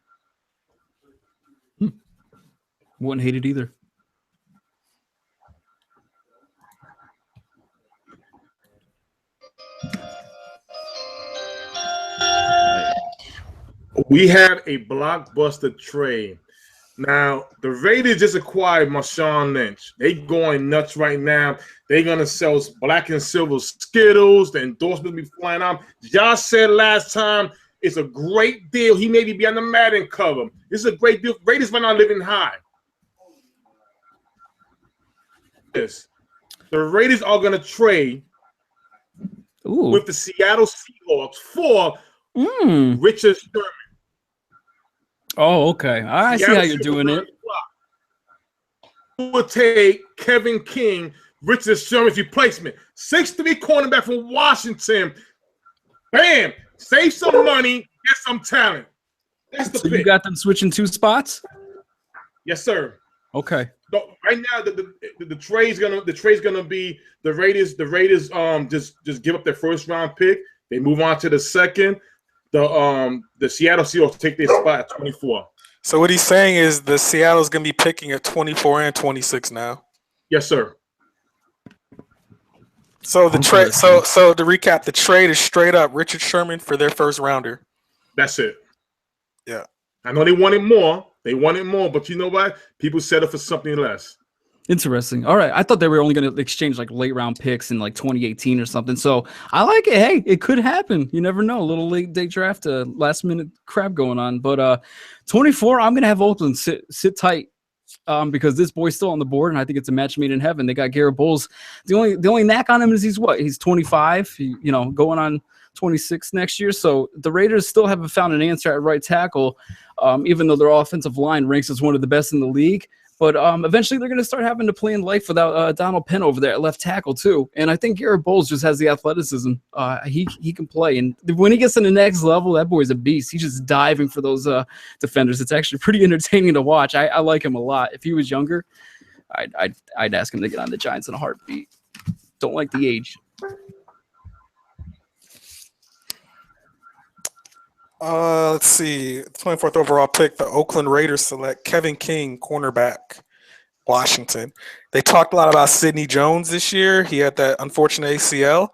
Wouldn't hate it either. We had a blockbuster trade. Now, the Raiders just acquired Marshawn Lynch. They going nuts right now. They're going to sell black and silver Skittles. The endorsement be flying out. Josh said last time, it's a great deal. He may be on the Madden cover. This is a great deal. Raiders might not living high. Yes. The Raiders are going to trade with the Seattle Seahawks for Richard Sherman. Oh, okay. I see how you're doing it. Will take Kevin King, Richard Sherman's replacement. 6'3" cornerback from Washington. Bam! Save some money, get some talent. That's the So pick. you got them switching 2 spots? Yes, sir. Okay. So right now, the trade's gonna be the Raiders. The Raiders just give up their first round pick. They move on to the second. The Seattle Seahawks take their spot at 24. So what he's saying is the Seattle's going to be picking at 24 and 26 now. Yes, sir. So the trade. So to recap, the trade is straight up Richard Sherman for their first rounder. That's it. Yeah. I know they wanted more. But you know what? People settle for something less. Interesting. All right. I thought they were only going to exchange like late round picks in like 2018 or something. So I like it. Hey, it could happen. You never know. A little late day draft, last minute crap going on. But 24, I'm going to have Oakland sit tight because this boy's still on the board, and I think it's a match made in heaven. They got Garrett Bowles. The only knack on him is he's 25, going on 26 next year. So the Raiders still haven't found an answer at right tackle, even though their offensive line ranks as one of the best in the league. But eventually they're going to start having to play in life without Donald Penn over there at left tackle too. And I think Garrett Bowles just has the athleticism. He can play. And when he gets to the next level, that boy's a beast. He's just diving for those defenders. It's actually pretty entertaining to watch. I like him a lot. If he was younger, I'd ask him to get on the Giants in a heartbeat. Don't like the age. Let's see. 24th overall pick, the Oakland Raiders select Kevin King, cornerback, Washington. They talked a lot about Sidney Jones this year. He had that unfortunate ACL.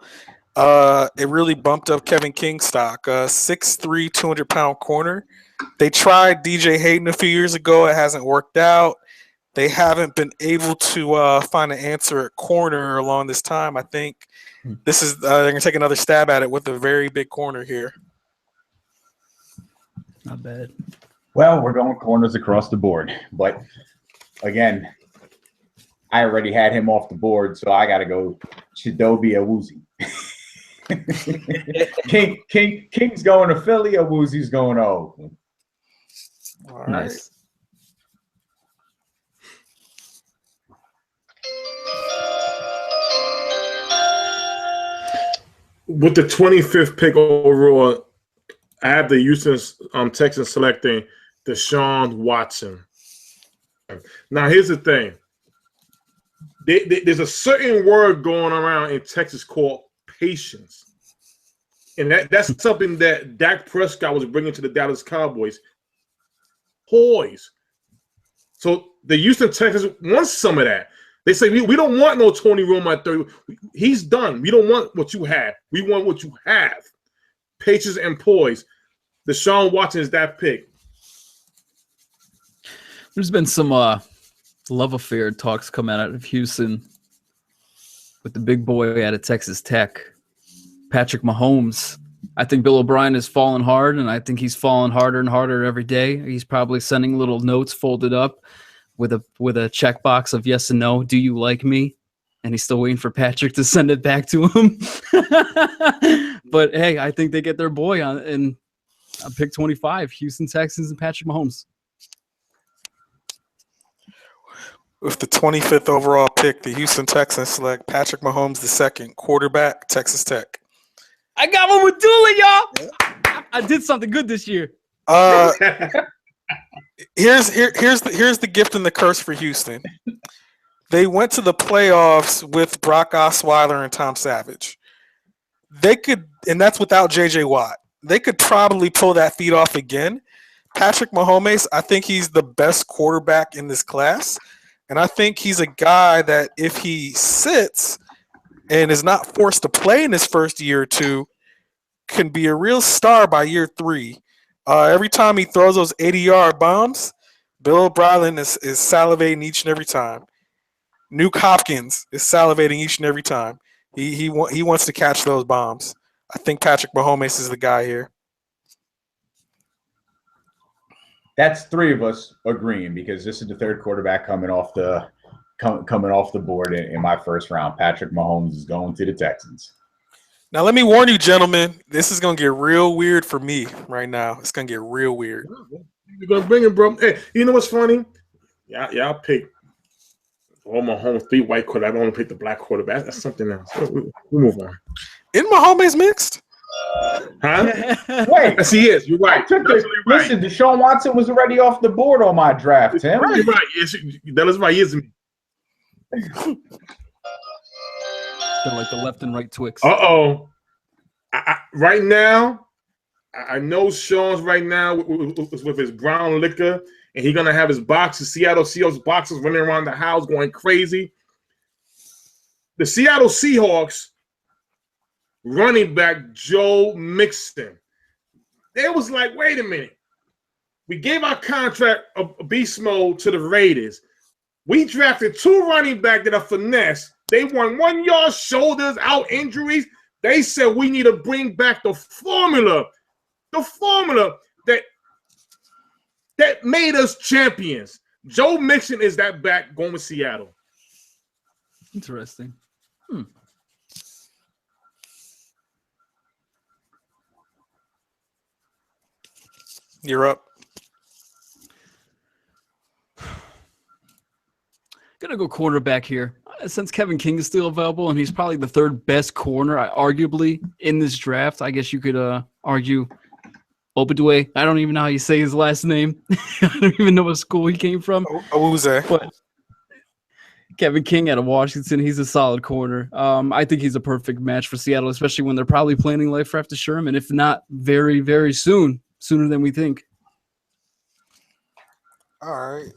It really bumped up Kevin King's stock. 6'3", 200-pound corner. They tried DJ Hayden a few years ago. It hasn't worked out. They haven't been able to find an answer at corner along this time. I think this is they're going to take another stab at it with a very big corner here. Not bad. Well, we're going corners across the board. But, again, I already had him off the board, so I got to go Chidobe Awuzie. King's going to Philly, Awuzie's going to Oakland. All right. Nice. With the 25th pick overall, I have the Houston Texans selecting Deshaun Watson. Now, here's the thing. There's a certain word going around in Texas called patience. And that's something that Dak Prescott was bringing to the Dallas Cowboys. Poise. So the Houston Texans want some of that. They say, we don't want no Tony Romo at 30. He's done. We don't want what you have. We want what you have. Patience and poise. Deshaun Watson is that pick. There's been some love affair talks coming out of Houston with the big boy out of Texas Tech, Patrick Mahomes. I think Bill O'Brien has fallen hard, and I think he's falling harder and harder every day. He's probably sending little notes folded up with a checkbox of yes and no. Do you like me? And he's still waiting for Patrick to send it back to him. But hey, I think they get their boy on pick 25, Houston Texans and Patrick Mahomes. With the 25th overall pick, the Houston Texans select Patrick Mahomes II, quarterback, Texas Tech. I got one with Dooley, y'all. I did something good this year. Here's the gift and the curse for Houston. They went to the playoffs with Brock Osweiler and Tom Savage. They could, and that's without J.J. Watt. They could probably pull that feat off again. Patrick Mahomes, I think he's the best quarterback in this class. And I think he's a guy that if he sits and is not forced to play in his first year or two, can be a real star by year 3. Every time he throws those 80-yard bombs, Bill O'Brien is salivating each and every time. Nuke Hopkins is salivating each and every time. He wants to catch those bombs. I think Patrick Mahomes is the guy here. That's 3 of us agreeing because this is the 3rd quarterback coming off the board in my first round. Patrick Mahomes is going to the Texans. Now, let me warn you, gentlemen, this is going to get real weird for me right now. It's going to get real weird. You're going to bring it, bro. Hey, you know what's funny? Y'all pick all Mahomes, 3 white quarterbacks. I want to pick the black quarterback. That's something else. We move on. Isn't Mahomes mixed? Huh? Wait. Yes, he is. You're right. Listen, Deshaun Watson was already off the board on my draft, Tim. You're right. Yes, that is right. He is. They're like the left and right Twix. Uh-oh. Right now, I know Sean's right now with his brown liquor, and he's going to have his boxes, Seattle Seahawks boxes running around the house going crazy. The Seattle Seahawks running back Joe Mixon. They was like, wait a minute. We gave our contract of beast mode to the Raiders. We drafted 2 running back that are finesse. They won 1 yard, shoulders out, injuries. They said we need to bring back the formula that made us champions. Joe Mixon is that back going with Seattle. Interesting. You're up. Gonna go quarterback here. Since Kevin King is still available and he's probably the 3rd best corner, arguably, in this draft. I guess you could argue Obadue. I don't even know how you say his last name. I don't even know what school he came from. Owuze. But Kevin King out of Washington, he's a solid corner. I think he's a perfect match for Seattle, especially when they're probably planning life after Sherman, if not very, very soon, sooner than we think. All right.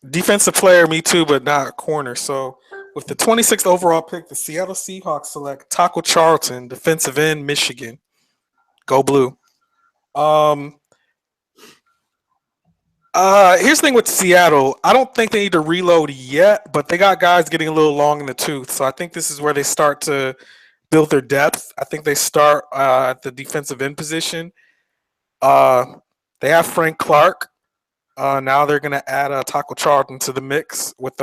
Defensive player, me too, but not a corner. So with the 26th overall pick, the Seattle Seahawks select Taco Charlton, defensive end, Michigan. Go blue. Here's the thing with Seattle. I don't think they need to reload yet, but they got guys getting a little long in the tooth. So I think this is where they start to build their depth. I think they start at the defensive end position. They have Frank Clark. Now they're going to add Taco Charlton to the mix with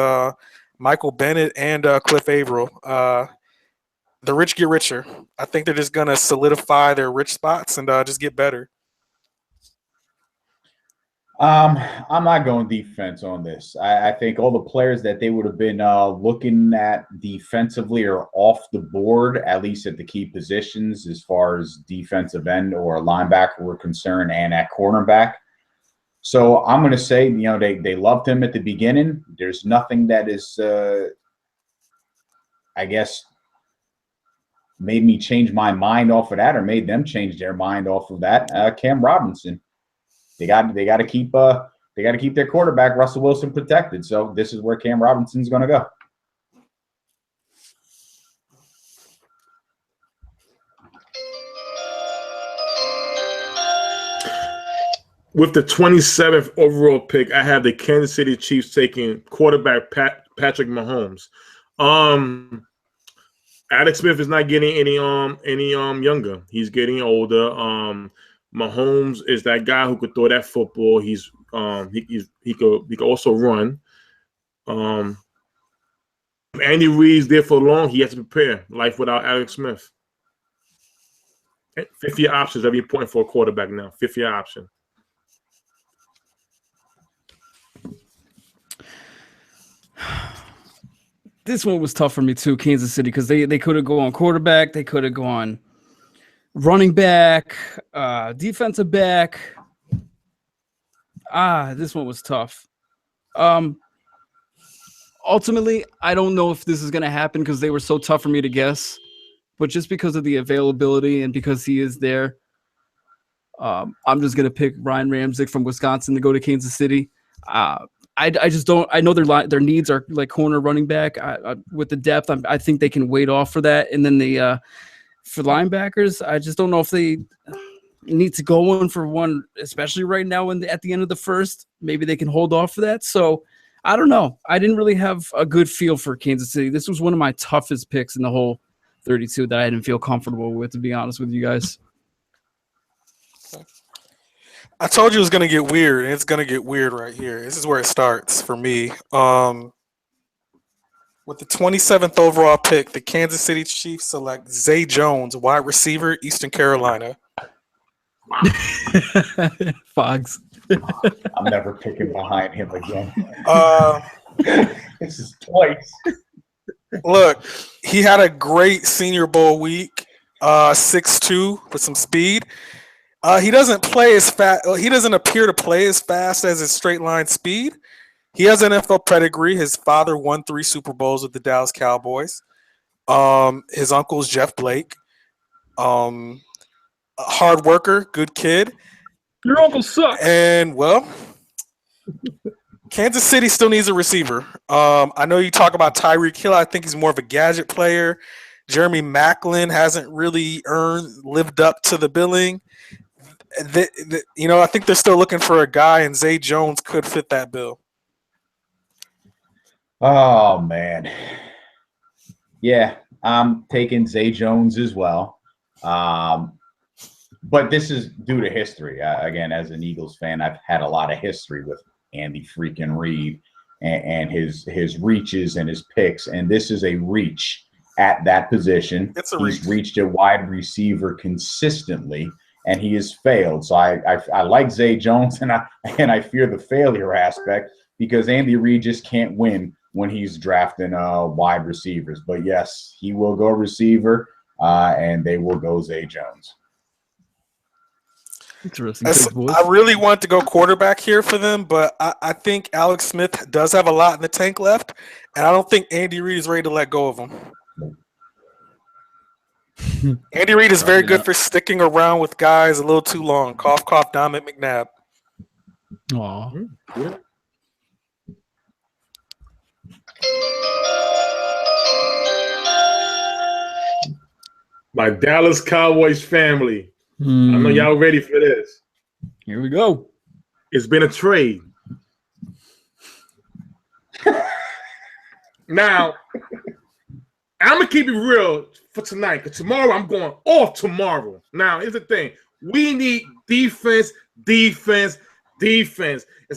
Michael Bennett and Cliff Averill. The rich get richer. I think they're just going to solidify their rich spots and just get better. I'm not going defense on this. I think all the players that they would have been looking at defensively are off the board, at least at the key positions as far as defensive end or linebacker were concerned and at cornerback. So I'm going to say, they loved him at the beginning. There's nothing that is, I guess, made me change my mind off of that or made them change their mind off of that. Cam Robinson. They got to keep their quarterback Russell Wilson protected. So this is where Cam Robinson's going to go. With the 27th overall pick, I have the Kansas City Chiefs taking quarterback Patrick Mahomes. Alex Smith is not getting any younger. He's getting older. Mahomes is that guy who could throw that football. He could also run. If Andy Reid's there for long, he has to prepare. Life without Alex Smith. 50 options every point for a quarterback now. 50 option. This one was tough for me too, Kansas City, because they could have gone quarterback, they could have gone running back, defensive back. This one was tough. Ultimately, I don't know if this is going to happen because they were so tough for me to guess, but just because of the availability and because he is there, I'm just going to pick Ryan Ramczyk from Wisconsin to go to Kansas City. I just don't. I know their needs are like corner, running back. With the depth, I think they can wait off for that. And then for linebackers, I just don't know if they need to go in for one, especially right now at the end of the first. Maybe they can hold off for that. So I don't know. I didn't really have a good feel for Kansas City. This was one of my toughest picks in the whole 32 that I didn't feel comfortable with, to be honest with you guys. I told you it was going to get weird, and it's going to get weird right here. This is where it starts for me. With the 27th overall pick, the Kansas City Chiefs select Zay Jones, wide receiver, Eastern Carolina. Fox. I'm never picking behind him again. This is twice. Look, he had a great Senior Bowl week, 6'2", with some speed. He doesn't play as fast. He doesn't appear to play as fast as his straight line speed. He has an NFL pedigree. His father won 3 Super Bowls with the Dallas Cowboys. His uncle is Jeff Blake. A hard worker, good kid. Your uncle sucks. And well, Kansas City still needs a receiver. I know you talk about Tyreek Hill. I think he's more of a gadget player. Jeremy Maclin hasn't really lived up to the billing. I think they're still looking for a guy, and Zay Jones could fit that bill. Oh, man. Yeah, I'm taking Zay Jones as well. But this is due to history. Again, as an Eagles fan, I've had a lot of history with Andy freaking Reid and his reaches and his picks, and this is a reach at that position. He's reached a wide receiver consistently, and he has failed. So I like Zay Jones, and I fear the failure aspect because Andy Reid just can't win when he's drafting wide receivers. But yes, he will go receiver, and they will go Zay Jones. Interesting. I really want to go quarterback here for them, but I think Alex Smith does have a lot in the tank left, and I don't think Andy Reid is ready to let go of him. Andy Reid is very good for sticking around with guys a little too long. Cough, cough, Dominic McNabb. Aw. Yeah. My Dallas Cowboys family. I know y'all ready for this. Here we go. It's been a trade. Now, I'm going to keep it real for tonight because tomorrow I'm going off tomorrow. Now, here's the thing. We need defense. There's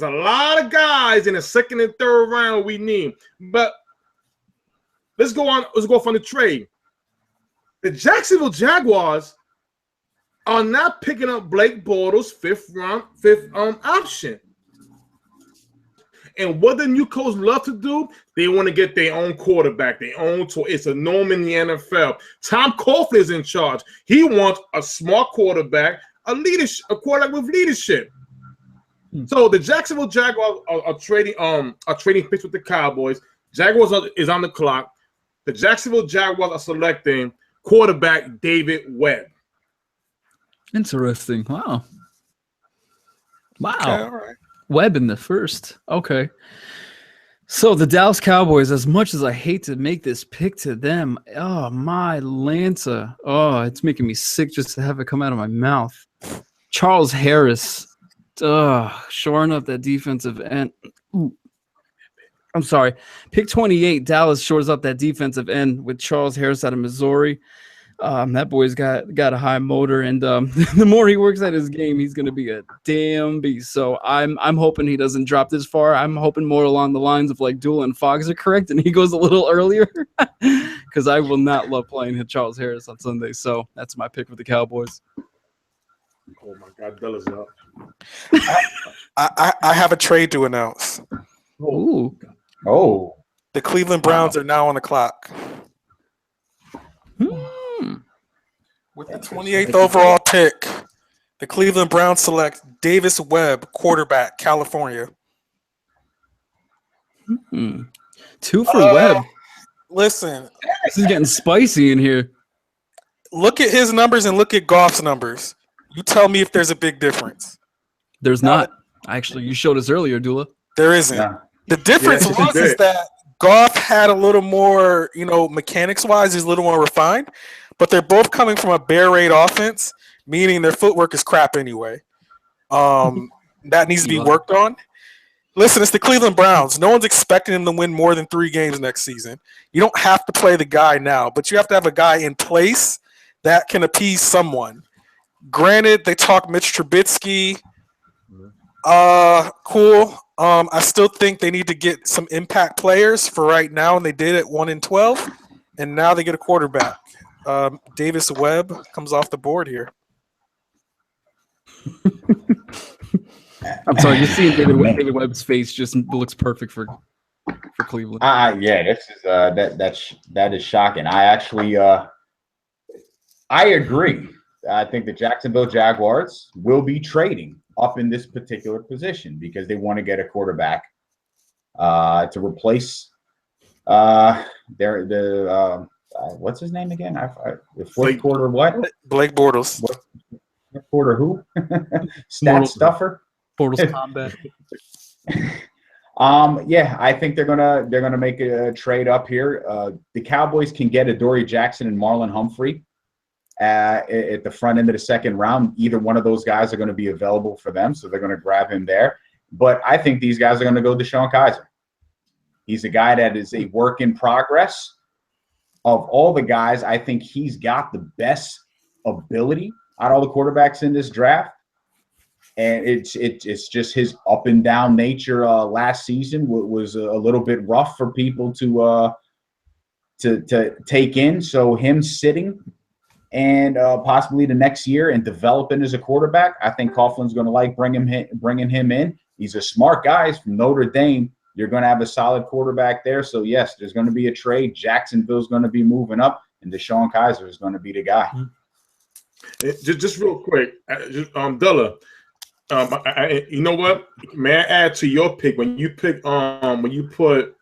a lot of guys in the second and third round we need. But let's go off on the trade. The Jacksonville Jaguars are not picking up Blake Bortles' fifth option. And what the new coach love to do, they want to get their own quarterback, their own toy. It's a norm in the NFL. Tom Coughlin is in charge. He wants a smart quarterback, a quarterback with leadership. So the Jacksonville Jaguars are trading picks with the Cowboys. Jaguars is on the clock. The Jacksonville Jaguars are selecting quarterback David Webb. Interesting. Wow. Okay, all right. Webb in the first. Okay. So the Dallas Cowboys, as much as I hate to make this pick to them, oh, my Lanta. Oh, it's making me sick just to have it come out of my mouth. Charles Harris. Shoring up that defensive end. Ooh. I'm sorry. Pick 28, Dallas shores up that defensive end with Charles Harris out of Missouri. That boy's got a high motor, and the more he works at his game, he's going to be a damn beast. So I'm hoping he doesn't drop this far. I'm hoping more along the lines of like Doolin and Fox are correct, and he goes a little earlier because I will not love playing Charles Harris on Sunday. So that's my pick for the Cowboys. Oh my God, Bella's up. I have a trade to announce. Ooh. Oh. The Cleveland Browns are now on the clock. With the 28th overall pick, the Cleveland Browns select Davis Webb, quarterback, California. 2 for Webb. Listen, This is getting spicy in here. look at his numbers and look at Goff's numbers. You tell me if there's a big difference. There's not. Actually, you showed us earlier, Dula. There isn't. Yeah. The difference Yeah, was is that Goff had a little more, mechanics-wise, he's a little more refined, but they're both coming from a bear raid offense, meaning their footwork is crap anyway. That needs to be worked on. Listen, it's the Cleveland Browns. No one's expecting them to win more than 3 games next season. You don't have to play the guy now, but you have to have a guy in place that can appease someone. Granted, they talk Mitch Trubisky. Cool. I still think they need to get some impact players for right now, and they did at 1-12, and now they get a quarterback. Davis Webb comes off the board here. I'm sorry, just seeing David Webb's face just looks perfect for Cleveland. Yeah, this is that is shocking. I actually I agree. I think the Jacksonville Jaguars will be trading up in this particular position because they want to get a quarterback to replace what's his name again? The fourth quarter what? Blake Bortles. Fourth quarter who? Stat stuffer. Bortles combat. Yeah, I think they're gonna make a trade up here. The Cowboys can get Adoree Jackson and Marlon Humphrey at the front end of the second round. Either one of those guys are going to be available for them, so they're going to grab him there. But I think these guys are going to go DeShone Kizer. He's a guy that is a work in progress. Of all the guys, I think he's got the best ability out of all the quarterbacks in this draft. And it's just his up and down nature. Last season was a little bit rough for people to take in. So him sitting and possibly the next year and developing as a quarterback, I think Coughlin's going to like bringing him in. He's a smart guy. He's from Notre Dame. You're going to have a solid quarterback there. So yes, there's going to be a trade. Jacksonville's going to be moving up, and DeShone Kizer is going to be the guy. Just real quick, Della. You know what? May I add to your pick when you pick when you put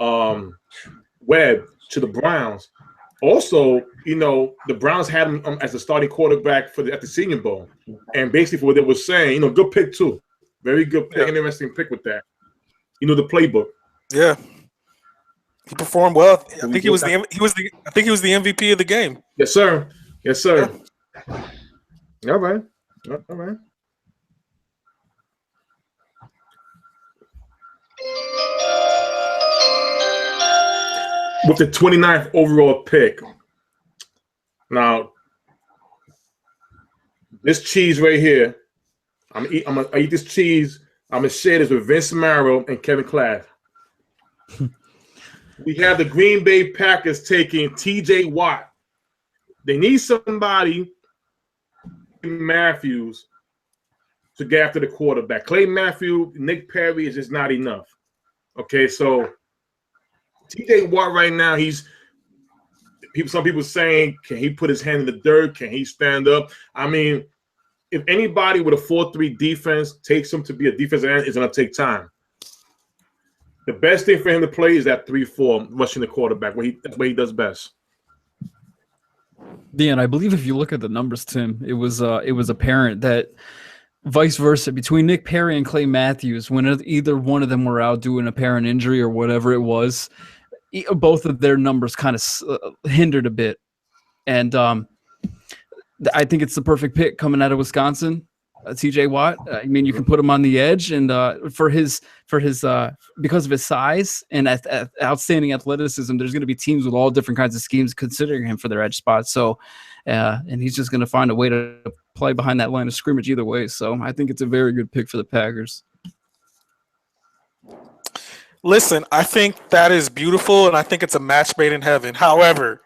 Webb to the Browns? Also, the Browns had him as a starting quarterback at the Senior Bowl, and basically for what they were saying, good pick too, very good pick, interesting pick with that. The playbook. Yeah, he performed well. I think he was the MVP of the game. Yes, sir. Yes, sir. Yeah. All right. With the 29th overall pick. Now, this cheese right here, I'm gonna eat this cheese. I'm gonna share this with Vince Marrow and Kevin Cladd. We have the Green Bay Packers taking T.J. Watt. They need somebody, Matthews, to get after the quarterback. Clay Matthews, Nick Perry is just not enough. Okay, so T.J. Watt right now, some people saying, can he put his hand in the dirt? Can he stand up? I mean, if anybody with a 4-3 defense takes him to be a defensive end, it's going to take time. The best thing for him to play is that 3-4, rushing the quarterback, that's what he does best. Yeah, and I believe if you look at the numbers, Tim, it was apparent that vice versa between Nick Perry and Clay Matthews, when either one of them were out due to an apparent injury or whatever it was, both of their numbers kind of hindered a bit. And I think it's the perfect pick coming out of Wisconsin, T.J. Watt. I mean, you can put him on the edge, and for his because of his size and outstanding athleticism, there's going to be teams with all different kinds of schemes considering him for their edge spot. So, and he's just going to find a way to play behind that line of scrimmage either way. So, I think it's a very good pick for the Packers. Listen, I think that is beautiful, and I think it's a match made in heaven. However,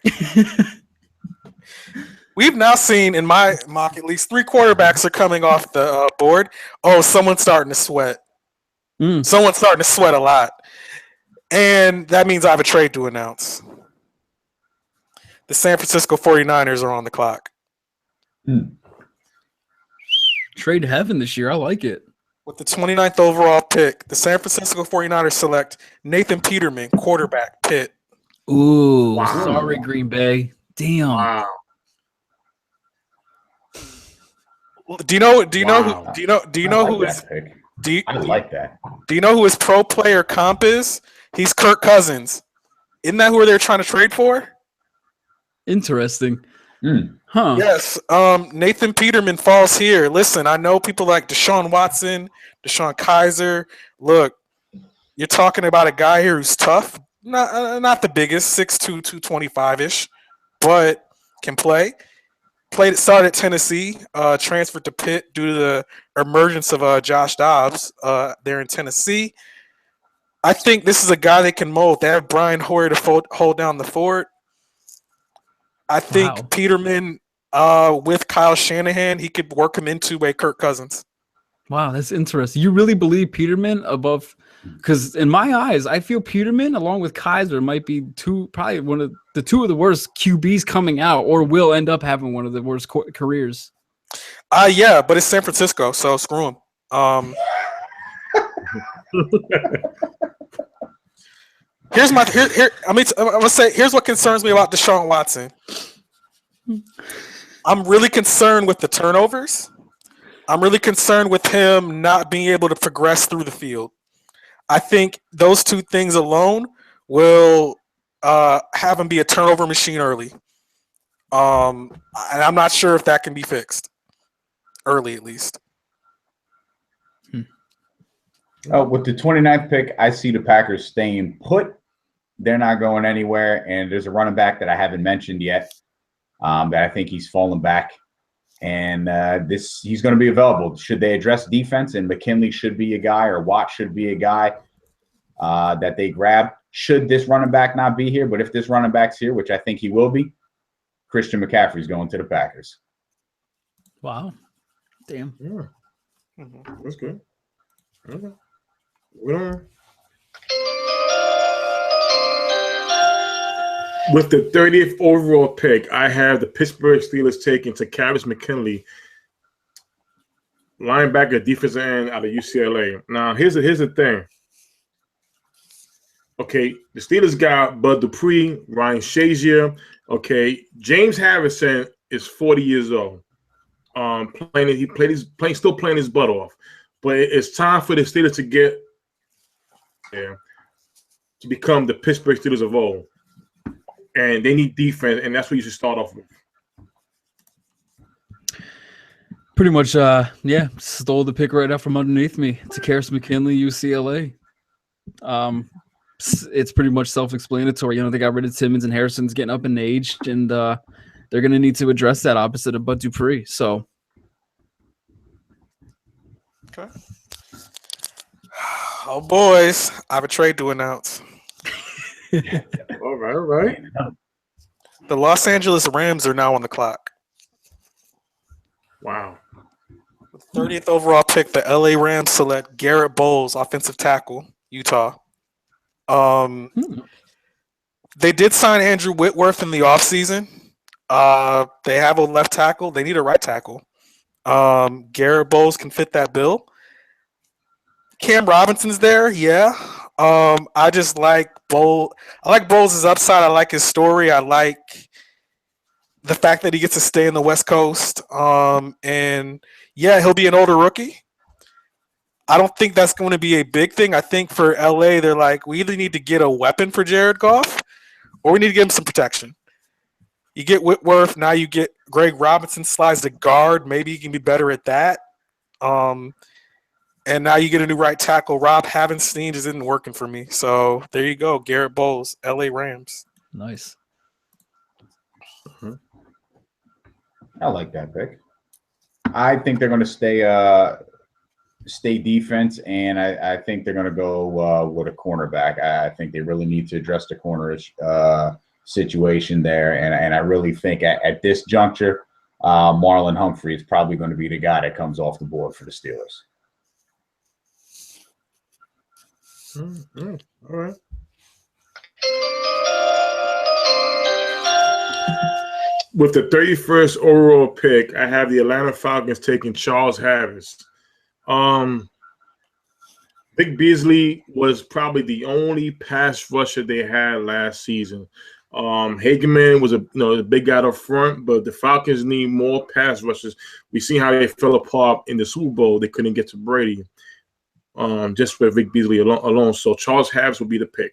we've now seen in my mock at least 3 quarterbacks are coming off the board. Oh, someone's starting to sweat. Someone's starting to sweat a lot. And that means I have a trade to announce. The San Francisco 49ers are on the clock. Trade heaven this year. I like it. With the 29th overall pick, the San Francisco 49ers select Nathan Peterman, quarterback, Pitt. Ooh, Wow. sorry, Green Bay. Damn. Wow. Do you know Wow. who his I like that. do you know who his pro player comp is? He's Kirk Cousins. Isn't that who they're trying to trade for? Interesting. Mm. Huh. Yes. Nathan Peterman falls here. Listen, I know people like Deshaun Watson, Deshaun Kaiser. Look, you're talking about a guy here who's tough. Not the biggest, 6'2", 225-ish, but can play. Started at Tennessee, transferred to Pitt due to the emergence of Josh Dobbs there in Tennessee. I think this is a guy they can mold. They have Brian Hoyer to hold down the fort. I think Wow. Peterman, with Kyle Shanahan, he could work him into a Kirk Cousins. Wow, that's interesting. You really believe Peterman above? Because in my eyes, I feel Peterman along with Kaiser might be probably one of the worst QBs coming out, or will end up having one of the worst careers. Yeah, but it's San Francisco, so screw him. Here's my here. I'm gonna say here's what concerns me about Deshaun Watson. I'm really concerned with the turnovers. I'm really concerned with him not being able to progress through the field. I think those two things alone will have him be a turnover machine early. And I'm not sure if that can be fixed early, at least. With the 29th pick, I see the Packers staying put. They're not going anywhere. And there's a running back that I haven't mentioned yet that I think he's fallen back. And he's going to be available. Should they address defense, and McKinley should be a guy, or Watt should be a guy that they grab. Should this running back not be here, but if this running back's here, which I think he will be, Christian McCaffrey's going to the Packers. Wow. Damn. Yeah. That's good. Okay. With the 30th overall pick, I have the Pittsburgh Steelers taking Takkarist McKinley, linebacker, defensive end out of UCLA. Now, here's the thing. Okay, the Steelers got Bud Dupree, Ryan Shazier. Okay, James Harrison is 40 years old. Still playing his butt off. But it's time for the Steelers to get there to become the Pittsburgh Steelers of old. And they need defense, and that's what you should start off with. Pretty much, stole the pick right out from underneath me. Takkarist McKinley, UCLA. It's pretty much self-explanatory. You know, they got rid of Timmons, and Harrison's getting up in age, and they're going to need to address that opposite of Bud Dupree. So, Okay. Oh, boys, I have a trade to announce. All right. The Los Angeles Rams are now on the clock. Wow. 30th overall pick, the LA Rams select Garrett Bowles, offensive tackle, Utah. They did sign Andrew Whitworth in the offseason. They have a left tackle. They need a right tackle. Garrett Bowles can fit that bill. Cam Robinson's there, yeah. I just like Bowles. I like Bowles' upside. I like his story. I like the fact that he gets to stay in the West Coast. And yeah, he'll be an older rookie. I don't think that's going to be a big thing. I think for LA, they're like, we either need to get a weapon for Jared Goff, or we need to give him some protection. You get Whitworth, now you get Greg Robinson slides to guard. Maybe he can be better at that. And now you get a new right tackle. Rob Havenstein just isn't working for me. So there you go. Garrett Bowles, LA Rams. nice. I like that pick. I think they're going to stay defense, and I think they're going to go with a cornerback. I think they really need to address the corner situation there, and I really think at this juncture, Marlon Humphrey is probably going to be the guy that comes off the board for the Steelers. All right. With the 31st overall pick, I have the Atlanta Falcons taking Charles Harris. Vic Beasley was probably the only pass rusher they had last season. Hageman was a big guy up front, but the Falcons need more pass rushers. We see how they fell apart in the Super Bowl. They couldn't get to Brady, just with Vic Beasley alone. So Charles Harris will be the pick.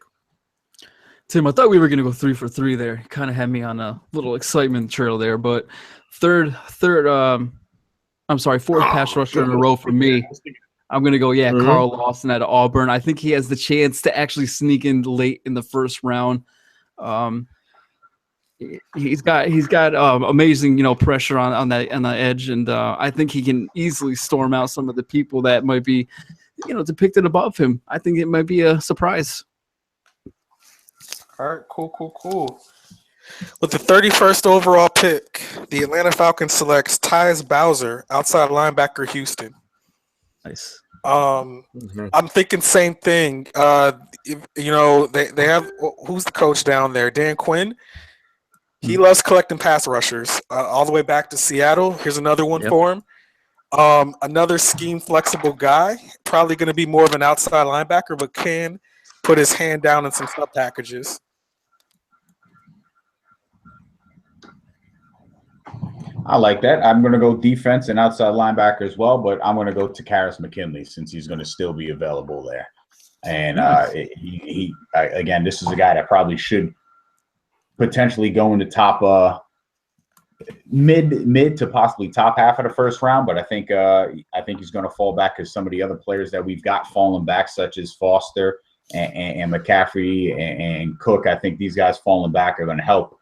Tim, I thought we were going to go 3 for 3 there. Kind of had me on a little excitement trail there, but fourth pass rusher in a row for me. I'm going to go, Carl Lawson out of Auburn. I think he has the chance to actually sneak in late in the first round. He's got amazing, pressure on the edge, and I think he can easily storm out some of the people that might be, depicted above him. I think it might be a surprise. All right, cool. With the 31st overall pick, the Atlanta Falcons selects Tyus Bowser, outside linebacker, Houston. Nice. I'm thinking same thing. They have who's the coach down there? Dan Quinn. He loves collecting pass rushers all the way back to Seattle. Here's another one for him. Another scheme flexible guy, probably going to be more of an outside linebacker, but can put his hand down in some sub packages. I like that. I'm going to go defense and outside linebacker as well, but I'm going to go to Karis McKinley since he's going to still be available there. And again, this is a guy that probably should potentially go in the top mid to possibly top half of the first round, but I think he's going to fall back because some of the other players that we've got falling back, such as Foster and McCaffrey and Cook. I think these guys falling back are going to help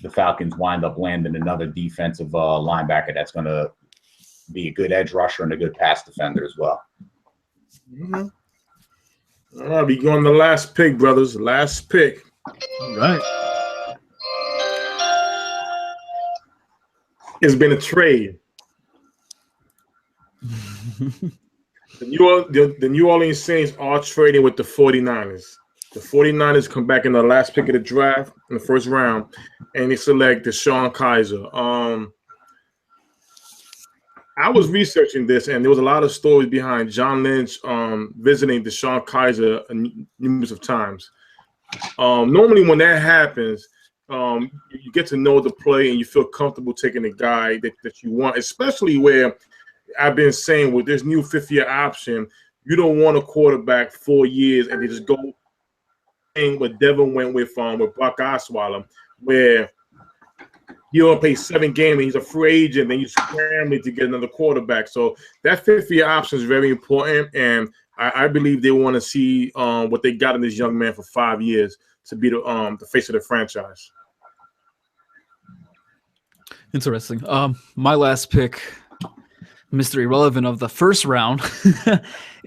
the Falcons wind up landing another defensive linebacker that's going to be a good edge rusher and a good pass defender as well. Mm-hmm. All right, we going the last pick, brothers. Last pick. All right. It's been a trade. The New Orleans Saints are trading with the 49ers. The 49ers come back in the last pick of the draft in the first round, and they select DeShone Kizer. I was researching this, and there was a lot of stories behind John Lynch visiting DeShone Kizer numerous of times. Normally when that happens, you get to know the play and you feel comfortable taking a guy that you want, especially where I've been saying with this new fifth-year option, you don't want a quarterback 4 years and they just go what Devin went with Brock Osweiler, where you don't play 7 games and he's a free agent, then you scramble to get another quarterback. So that fifth-year option is very important, and I believe they want to see what they got in this young man for 5 years to be the face of the franchise. Interesting. My last pick, Mr. Irrelevant of the first round,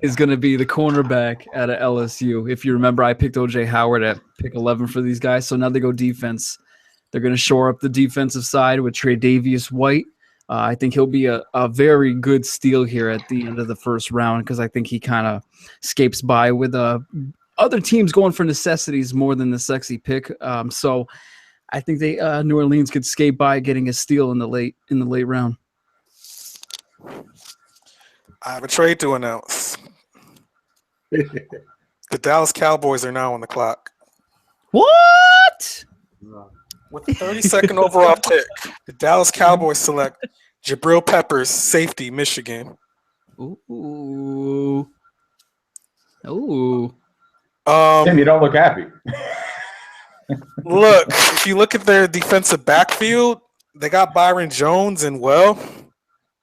is going to be the cornerback out of LSU. If you remember, I picked O.J. Howard at pick 11 for these guys, so now they go defense. They're going to shore up the defensive side with Tre'Davious White. I think he'll be a very good steal here at the end of the first round because I think he kind of scapes by with other teams going for necessities more than the sexy pick. So I think New Orleans could skate by getting a steal in the late round. I have a trade to announce. The Dallas Cowboys are now on the clock. What? With the 32nd overall pick, the Dallas Cowboys select Jabril Peppers, safety, Michigan. Ooh. Tim, you don't look happy. Look, if you look at their defensive backfield, they got Byron Jones and,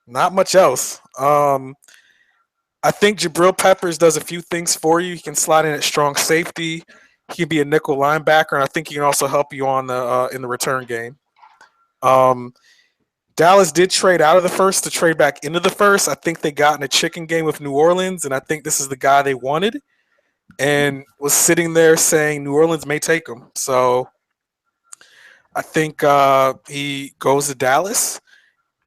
not much else. I think Jabril Peppers does a few things for you. He can slide in at strong safety. He can be a nickel linebacker, and I think he can also help you on the in the return game. Dallas did trade out of the first to trade back into the first. I think they got in a chicken game with New Orleans, and I think this is the guy they wanted and was sitting there saying New Orleans may take him. So I think he goes to Dallas.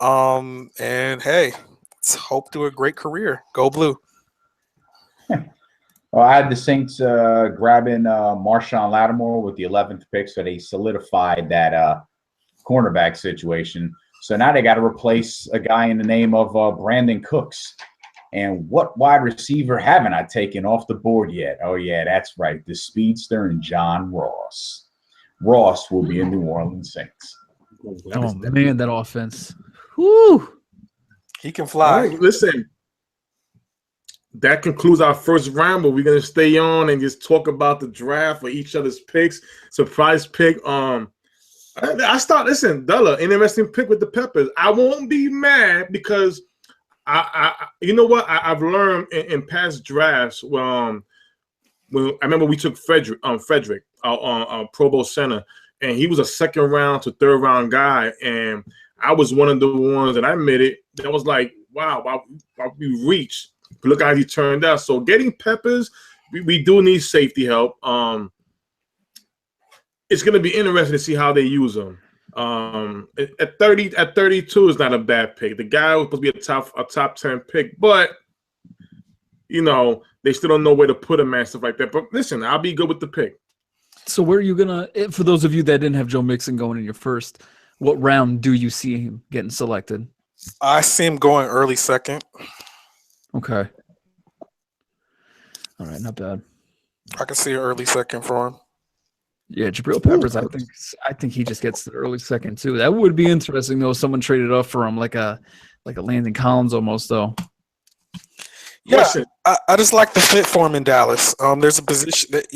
And, hey, let's hope to a great career. Go Blue. Well, I had the Saints grabbing Marshawn Lattimore with the 11th pick, so they solidified that cornerback situation. So now they got to replace a guy in the name of Brandon Cooks. And what wide receiver haven't I taken off the board yet? Oh, yeah, that's right. The speedster and John Ross. Ross will be in New Orleans Saints. Oh, man, that offense. Whoo! He can fly. Right, listen, that concludes our first round, but we're going to stay on and just talk about the draft for each other's picks. Surprise pick. Listen, Della, interesting pick with the Peppers. I won't be mad because you know what? I've learned in past drafts when I remember we took Frederick, Pro Bowl center, and he was a second round to third round guy, and I was one of the ones that I admitted that was like, wow, we reached. But look how he turned out. So getting Peppers, we do need safety help. It's going to be interesting to see how they use them. At 32 is not a bad pick. The guy was supposed to be a top 10 pick, but you know they still don't know where to put him and stuff like that. But listen, I'll be good with the pick. So where are you gonna? For those of you that didn't have Joe Mixon going in your first, what round do you see him getting selected? I see him going early second. Okay. All right, not bad. I can see an early second for him. Yeah, Jabril Peppers. I think he just gets the early second too. That would be interesting though. Someone traded up for him, like a Landon Collins almost though. Yeah, I just like the fit for him in Dallas. There's a position that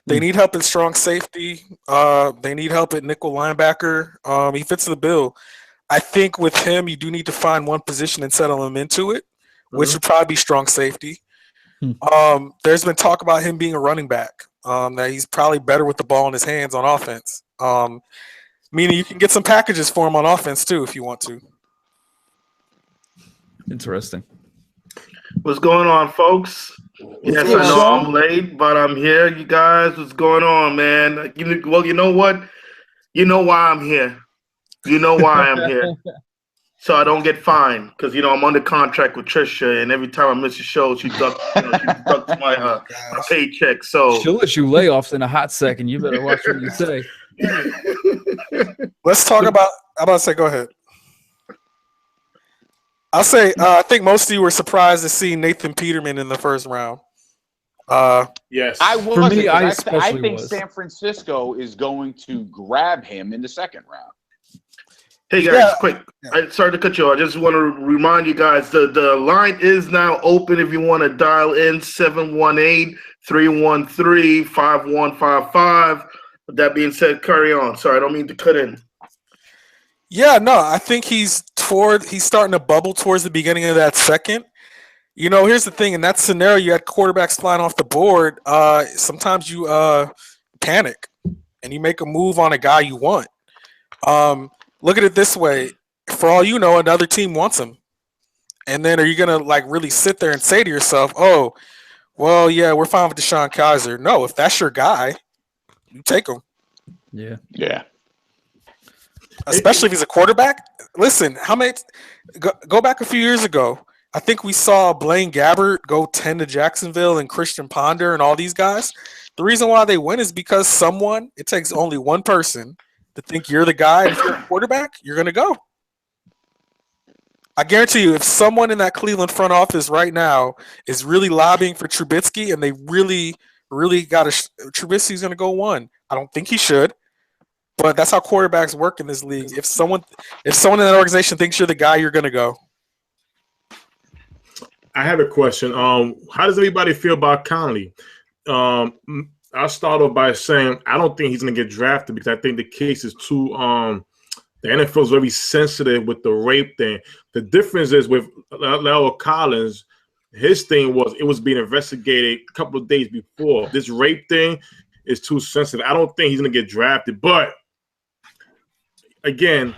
they need help at strong safety. They need help at nickel linebacker. He fits the bill. I think with him, you do need to find one position and settle him into it, which would probably be strong safety. There's been talk about him being a running back. That he's probably better with the ball in his hands on offense. Meaning you can get some packages for him on offense too if you want to. Interesting. What's going on, folks? Yes, I know I'm late, but I'm here. You guys, what's going on, man? Well, you know what? You know why I'm here. You know why I'm here. So I don't get fined because, I'm under contract with Trisha, and every time I miss a show, she ducks my paycheck. So she'll let you layoffs in a hot second. You better watch what you say. Let's talk about – I'm about to say go ahead. I'll say I think most of you were surprised to see Nathan Peterman in the first round. Yes. I was. For me, I think San Francisco is going to grab him in the second round. Hey guys, quick. Sorry to cut you off. I just want to remind you guys the line is now open if you want to dial in 718-313-5155. With that being said, carry on. Sorry, I don't mean to cut in. Yeah, no, I think he's starting to bubble towards the beginning of that second. Here's the thing. In that scenario, you had quarterbacks flying off the board. Sometimes you panic and you make a move on a guy you want. Look at it this way. For all you know, another team wants him. And then are you going to really sit there and say to yourself, oh, well, yeah, we're fine with DeShone Kizer. No, if that's your guy, you take him. Yeah. Yeah. Especially if he's a quarterback. Listen, go back a few years ago. I think we saw Blaine Gabbert go 10 to Jacksonville and Christian Ponder and all these guys. The reason why they win is because it takes only one person to think you're the guy. And if you're a quarterback, you're going to go. I guarantee you, if someone in that Cleveland front office right now is really lobbying for Trubisky and they really, really Trubisky's going to go 1. I don't think he should. But that's how quarterbacks work in this league. If someone in that organization thinks you're the guy, you're going to go. I have a question. How does everybody feel about Conley? I'll start off by saying I don't think he's going to get drafted because I think the case is too the NFL is very sensitive with the rape thing. The difference is with La'el Collins, his thing was being investigated a couple of days before. This rape thing is too sensitive. I don't think he's going to get drafted, but again,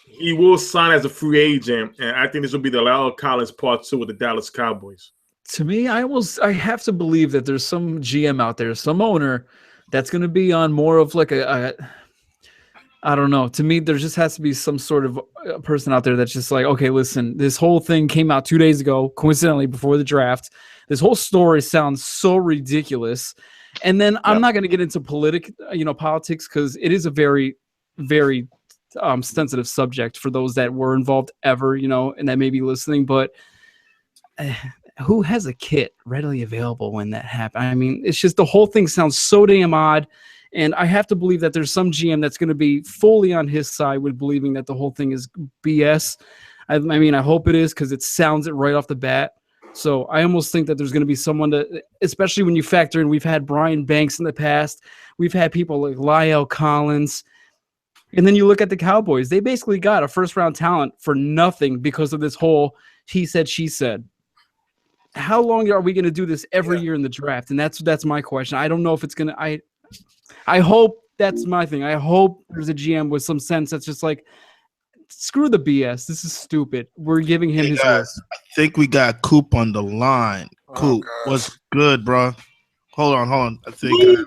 he will sign as a free agent, and I think this will be the La'el Collins part 2 with the Dallas Cowboys. To me, I have to believe that there's some GM out there, some owner that's going to be on more of like I don't know. To me, there just has to be some sort of person out there that's just like, okay, listen, this whole thing came out 2 days ago, coincidentally before the draft. This whole story sounds so ridiculous. And then I'm not going to get into politics, because it is a very, very sensitive subject for those that were involved ever, and that may be listening. But who has a kit readily available when that happened? I mean, it's just the whole thing sounds so damn odd. And I have to believe that there's some GM that's going to be fully on his side with believing that the whole thing is BS. I mean, I hope it is, because it sounds it right off the bat. So I almost think that there's going to be someone to, especially when you factor in, we've had Brian Banks in the past. We've had people like Lyle Collins. And then you look at the Cowboys. They basically got a first-round talent for nothing because of this whole he said, she said. How long are we going to do this every year in the draft? And that's my question. I don't know if it's going to – I hope that's my thing. I hope there's a GM with some sense that's just like, screw the BS. This is stupid. We're giving him his word. I think we got Coop on the line. Coop, what's good, bro? Hold on. I think,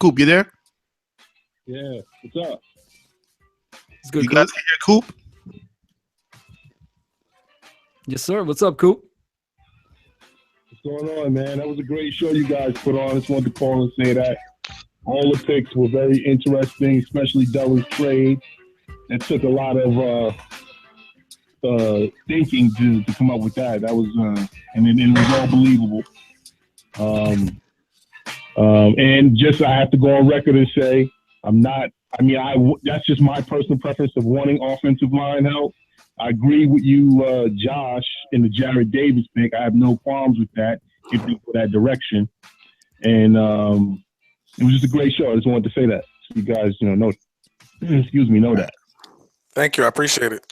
Coop, you there? Yeah, what's up? It's good. You guys can hear Coop? Yes, sir. What's up, Coop? What's going on, man? That was a great show you guys put on. I just wanted to call and say that all the picks were very interesting, especially Della's trade. It took a lot of thinking to come up with that. That was and it was all believable. And just I have to go on record and say that's just my personal preference of wanting offensive line help. I agree with you, Josh, in the Jared Davis pick. I have no qualms with that if you go that direction. And it was just a great show. I just wanted to say that so you guys, know that. Thank you. I appreciate it.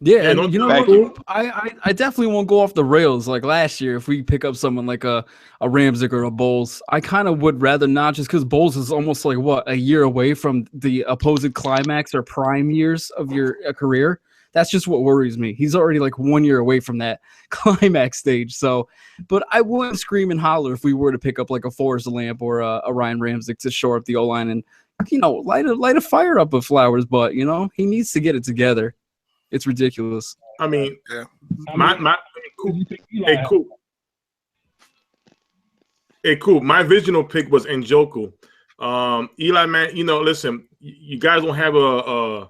Yeah, and what, I definitely won't go off the rails like last year if we pick up someone like a Ramczyk or a Bowles. I kind of would rather not, just because Bowles is almost like, a year away from the opposed climax or prime years of your career. That's just what worries me. He's already like 1 year away from that climax stage. So, but I wouldn't scream and holler if we were to pick up like a Forrest Lamp or a Ryan Ramczyk to shore up the O-line and, light a fire up with Flowers. But, he needs to get it together. It's ridiculous. I mean, Hey, cool. My original pick was Njoku. Eli, man, listen, you guys don't have a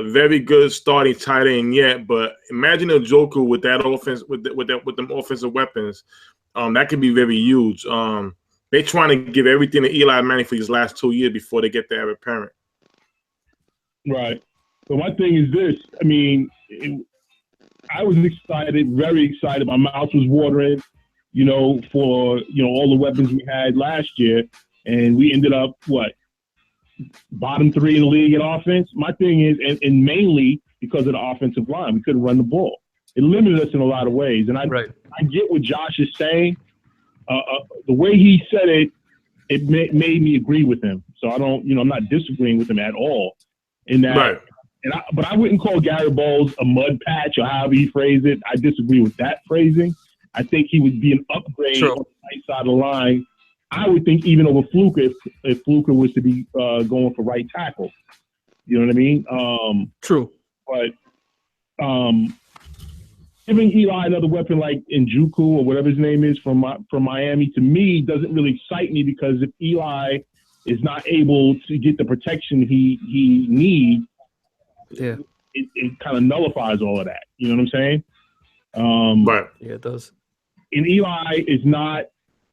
very good starting tight end yet, but imagine Njoku with that offense, with them offensive weapons. That could be very huge. They're trying to give everything to Eli Manning for these last 2 years before they get the heir apparent. Right. So my thing is this. I mean, I was excited, very excited. My mouth was watering, for, all the weapons we had last year. And we ended up, bottom 3 in the league in offense. My thing is, and mainly because of the offensive line, we couldn't run the ball. It limited us in a lot of ways. And I get what Josh is saying. The way he said it, made me agree with him. So I don't, I'm not disagreeing with him at all in that. Right. But I wouldn't call Gary Bowles a mud patch or however he phrased it. I disagree with that phrasing. I think he would be an upgrade on the right side of the line. I would think even over Fluker if Fluker was to be going for right tackle. You know what I mean? True. But giving Eli another weapon like Njoku or whatever his name is from Miami, to me, doesn't really excite me, because if Eli is not able to get the protection he needs, it kind of nullifies all of that. You know what I'm saying? Right. Yeah, it does. And Eli is not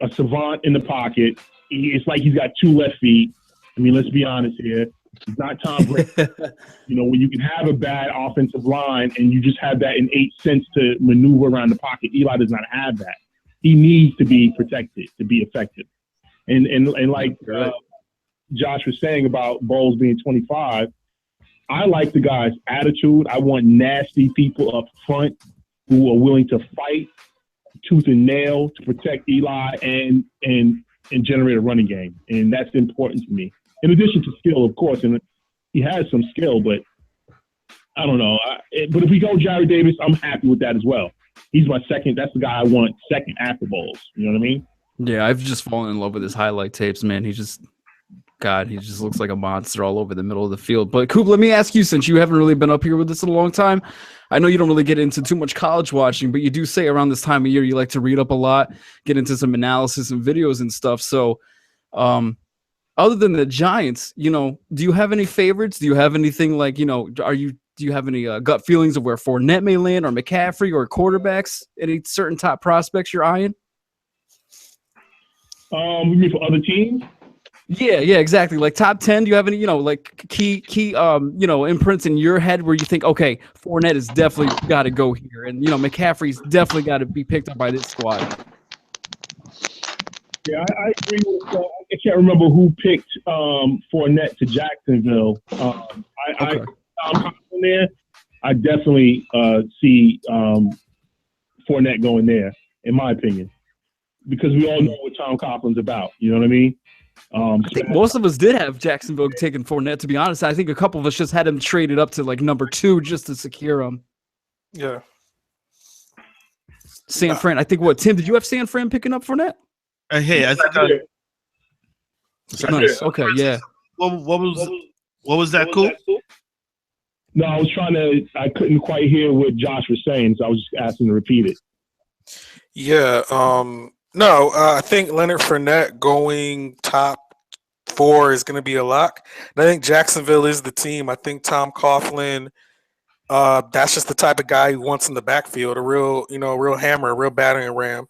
a savant in the pocket. It's like he's got 2 left feet. I mean, let's be honest here. He's not Tom Brady. When you can have a bad offensive line and you just have that innate sense to maneuver around the pocket, Eli does not have that. He needs to be protected to be effective. And like Josh was saying about Bowles being 25, I like the guy's attitude. I want nasty people up front who are willing to fight tooth and nail to protect Eli and generate a running game. And that's important to me. In addition to skill, of course, and he has some skill, but I don't know. But if we go Jared Davis, I'm happy with that as well. He's my second. That's the guy I want second after Bowles. You know what I mean? Yeah, I've just fallen in love with his highlight tapes, man. He's just God, he just looks like a monster all over the middle of the field. But Coop, let me ask you, since you haven't really been up here with us in a long time, I know you don't really get into too much college watching, but you do say around this time of year you like to read up a lot, get into some analysis and videos and stuff. So, other than the Giants, do you have any favorites? Do you have anything like, do you have any gut feelings of where Fournette may land, or McCaffrey, or quarterbacks? Any certain top prospects you're eyeing? You mean for other teams? Yeah, exactly. Like top 10, do you have any, like key imprints in your head where you think, okay, Fournette has definitely got to go here, and McCaffrey's definitely got to be picked up by this squad? Yeah, I agree with. I can't remember who picked Fournette to Jacksonville. Okay. I'm there. I definitely see Fournette going there, in my opinion, because we all know what Tom Coughlin's about. You know what I mean? I think most of us did have Jacksonville taking Fournette, to be honest. I think a couple of us just had him traded up to like number 2 just to secure him. Yeah. San Fran, I think Tim, did you have San Fran picking up Fournette? Hey, I think Nice. Okay, yeah. What was that, Cool? No, I couldn't quite hear what Josh was saying, so I was just asking to repeat it. Yeah. No, I think Leonard Fournette going top 4 is going to be a lock. And I think Jacksonville is the team. I think Tom Coughlin, that's just the type of guy who wants in the backfield, a real hammer, a real battering ram.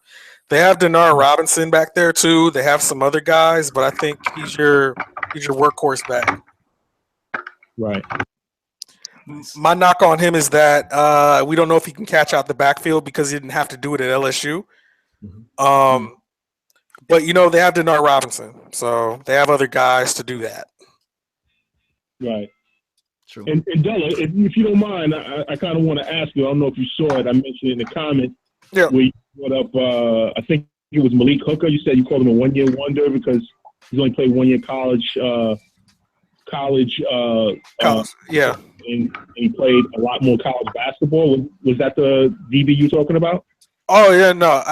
They have Denard Robinson back there too. They have some other guys, but I think he's your workhorse back. Right. My knock on him is that we don't know if he can catch out the backfield because he didn't have to do it at LSU. But they have Denard Robinson, so they have other guys to do that. Right. True. And Della, if you don't mind, I kind of want to ask you. I don't know if you saw it. I mentioned it in the comments. Yeah. Where you brought up, I think it was Malik Hooker. You said you called him a one-year wonder because he's only played 1 year college. Yeah. And he played a lot more college basketball. Was that the DB you were talking about? Oh yeah, no.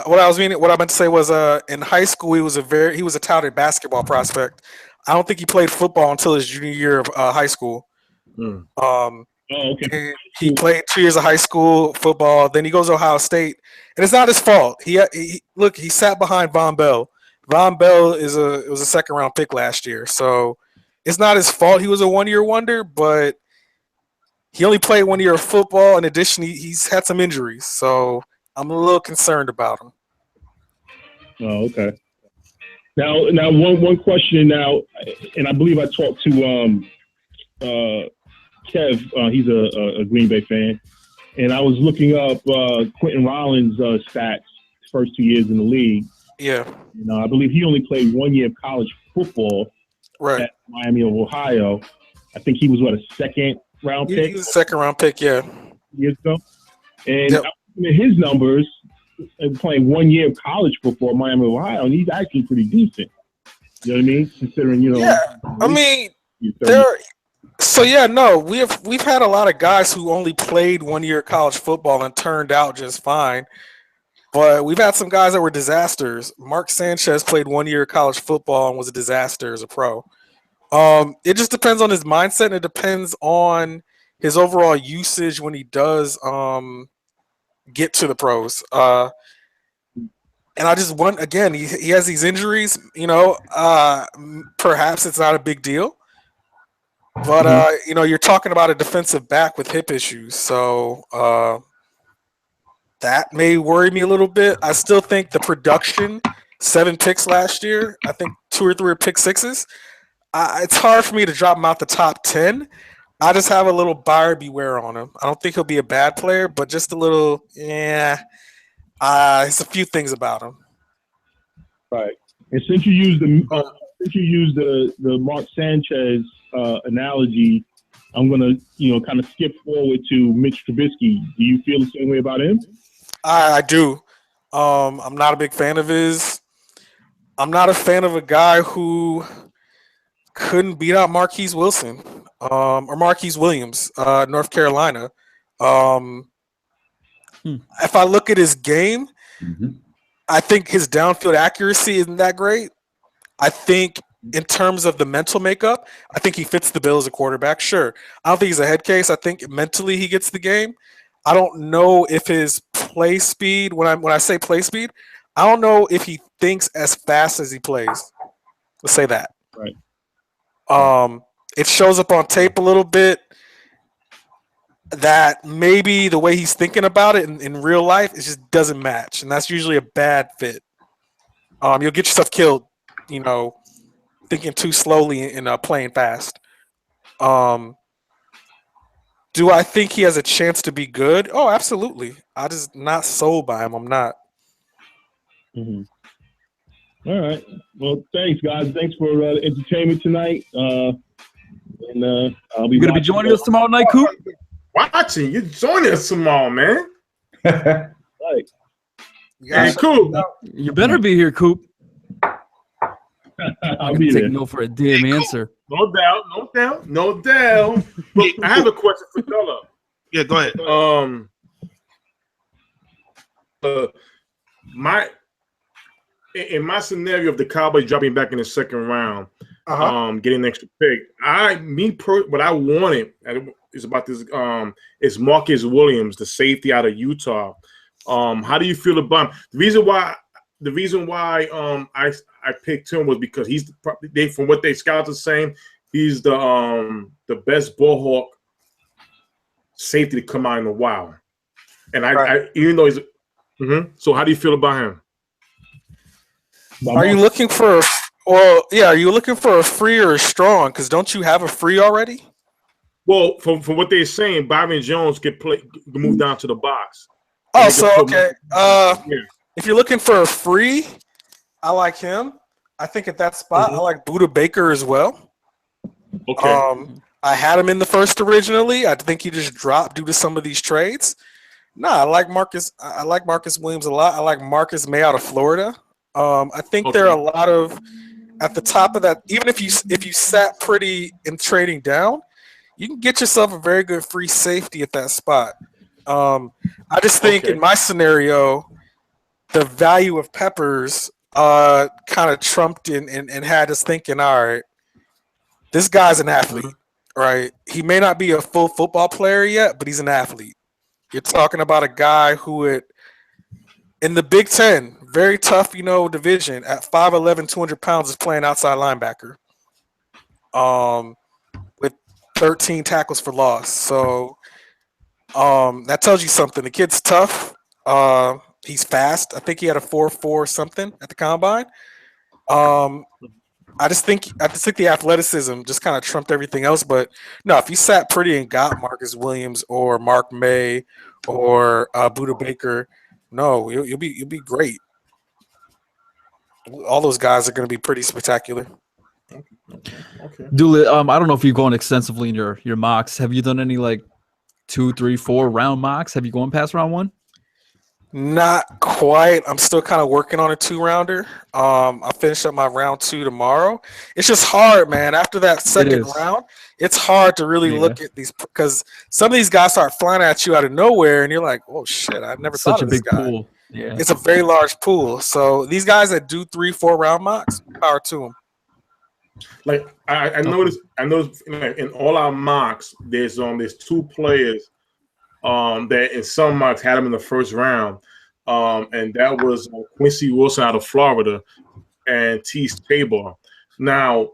What I meant to say was, in high school he was a touted basketball prospect. I don't think he played football until his junior year of high school. Okay. He played 2 years of high school football. Then he goes to Ohio State, and it's not his fault. He sat behind Von Bell. Von Bell was a second round pick last year, so it's not his fault. He was a 1 year wonder, but he only played 1 year of football. In addition, he's had some injuries, so I'm a little concerned about him. Oh, okay. Now one question now, and I believe I talked to Kev. He's a Green Bay fan, and I was looking up Quentin Rollins' stats his first 2 years in the league. Yeah. I believe he only played 1 year of college football at Miami of Ohio. I think he was a second round pick. He was a second round pick, yeah. Years ago. And his numbers, playing 1 year of college football at Miami of Ohio, and he's actually pretty decent. You know what I mean? Considering, Yeah. I mean, we've had a lot of guys who only played 1 year of college football and turned out just fine. But we've had some guys that were disasters. Mark Sanchez played 1 year of college football and was a disaster as a pro. It just depends on his mindset, and it depends on his overall usage when he does get to the pros. And I just want, again, he has these injuries, perhaps it's not a big deal. But, you're talking about a defensive back with hip issues. So that may worry me a little bit. I still think the production, 7 picks last year, I think 2 or 3 are pick sixes. It's hard for me to drop him out the top 10. I just have a little buyer beware on him. I don't think he'll be a bad player, but just a little, it's a few things about him. Right. And since you used the Mark Sanchez analogy, I'm gonna kind of skip forward to Mitch Trubisky. Do you feel the same way about him? I do. I'm not a big fan of his. I'm not a fan of a guy who couldn't beat out Marquise Wilson or Marquise Williams, North Carolina. If I look at his game, I think his downfield accuracy isn't that great. I think in terms of the mental makeup, I think he fits the bill as a quarterback. Sure, I don't think he's a head case. I think mentally he gets the game. I don't know if his play speed. When I say play speed, I don't know if he thinks as fast as he plays. Let's say that. Right. It shows up on tape a little bit that maybe the way he's thinking about it in real life, it just doesn't match, and that's usually a bad fit. You'll get yourself killed, thinking too slowly and playing fast. Do I think he has a chance to be good? Oh, absolutely. I just not sold by him. I'm not. Mm-hmm. All right. Well, thanks, guys. Thanks for the entertainment tonight. I'll be You're gonna be joining us tomorrow night, Coop. Watching you join us tomorrow, man. Right. Hey, Coop. You better be here, Coop. I'll be Take there. no for a damn answer. No doubt. Look, I have a question for Della. Yeah, go ahead. In my scenario of the Cowboys dropping back in the second round, getting an extra pick, what I wanted is about this. Is Marcus Williams, the safety out of Utah. How do you feel about him? The reason why I picked him was because he's from what they scouts are saying, he's the best ball hawk safety to come out in a while. And I even though he's so how do you feel about him? Are you looking for are you looking for a free or a strong? Because don't you have a free already? Well, from what they're saying, Byron Jones get moved down to the box. Oh, so okay. If you're looking for a free, I like him. I think at that spot, I like Buda Baker as well. Okay. I had him in the first originally. I think he just dropped due to some of these trades. No, I like Marcus. I like Marcus Williams a lot. I like Marcus May out of Florida. I think there are a lot of at the top of that. Even if you sat pretty in trading down, you can get yourself a very good free safety at that spot. I just think in my scenario, the value of Peppers kind of trumped and had us thinking, all right, this guy's an athlete, right? He may not be a full football player yet, but he's an athlete. You're talking about a guy who in the Big Ten, very tough, division, at 5'11", 200 pounds, is playing outside linebacker. With 13 tackles for loss. So that tells you something. The kid's tough. He's fast. I think he had a 4.4 something at the combine. I just think the athleticism just kind of trumped everything else. But no, if you sat pretty and got Marcus Williams or Mark May or Buda Baker, no, you'll be great. All those guys are going to be pretty spectacular. Okay. Dooley, I don't know if you've gone extensively in your mocks. Have you done any 2, 3, 4 round mocks? Have you gone past round 1? Not quite. I'm still kind of working on a 2-rounder. I finish up my round 2 tomorrow. It's just hard, man. After that second round, it's hard to really look at these because some of these guys start flying at you out of nowhere, and you're like, "Oh shit, I never thought of this guy." Pool. Yeah, it's a very large pool. So these guys that do 3, 4 round mocks, power to them. I noticed in all our mocks, there's 2 players that in some mocks had him in the first round, and that was Quincy Wilson out of Florida and Tease Tabor. Now,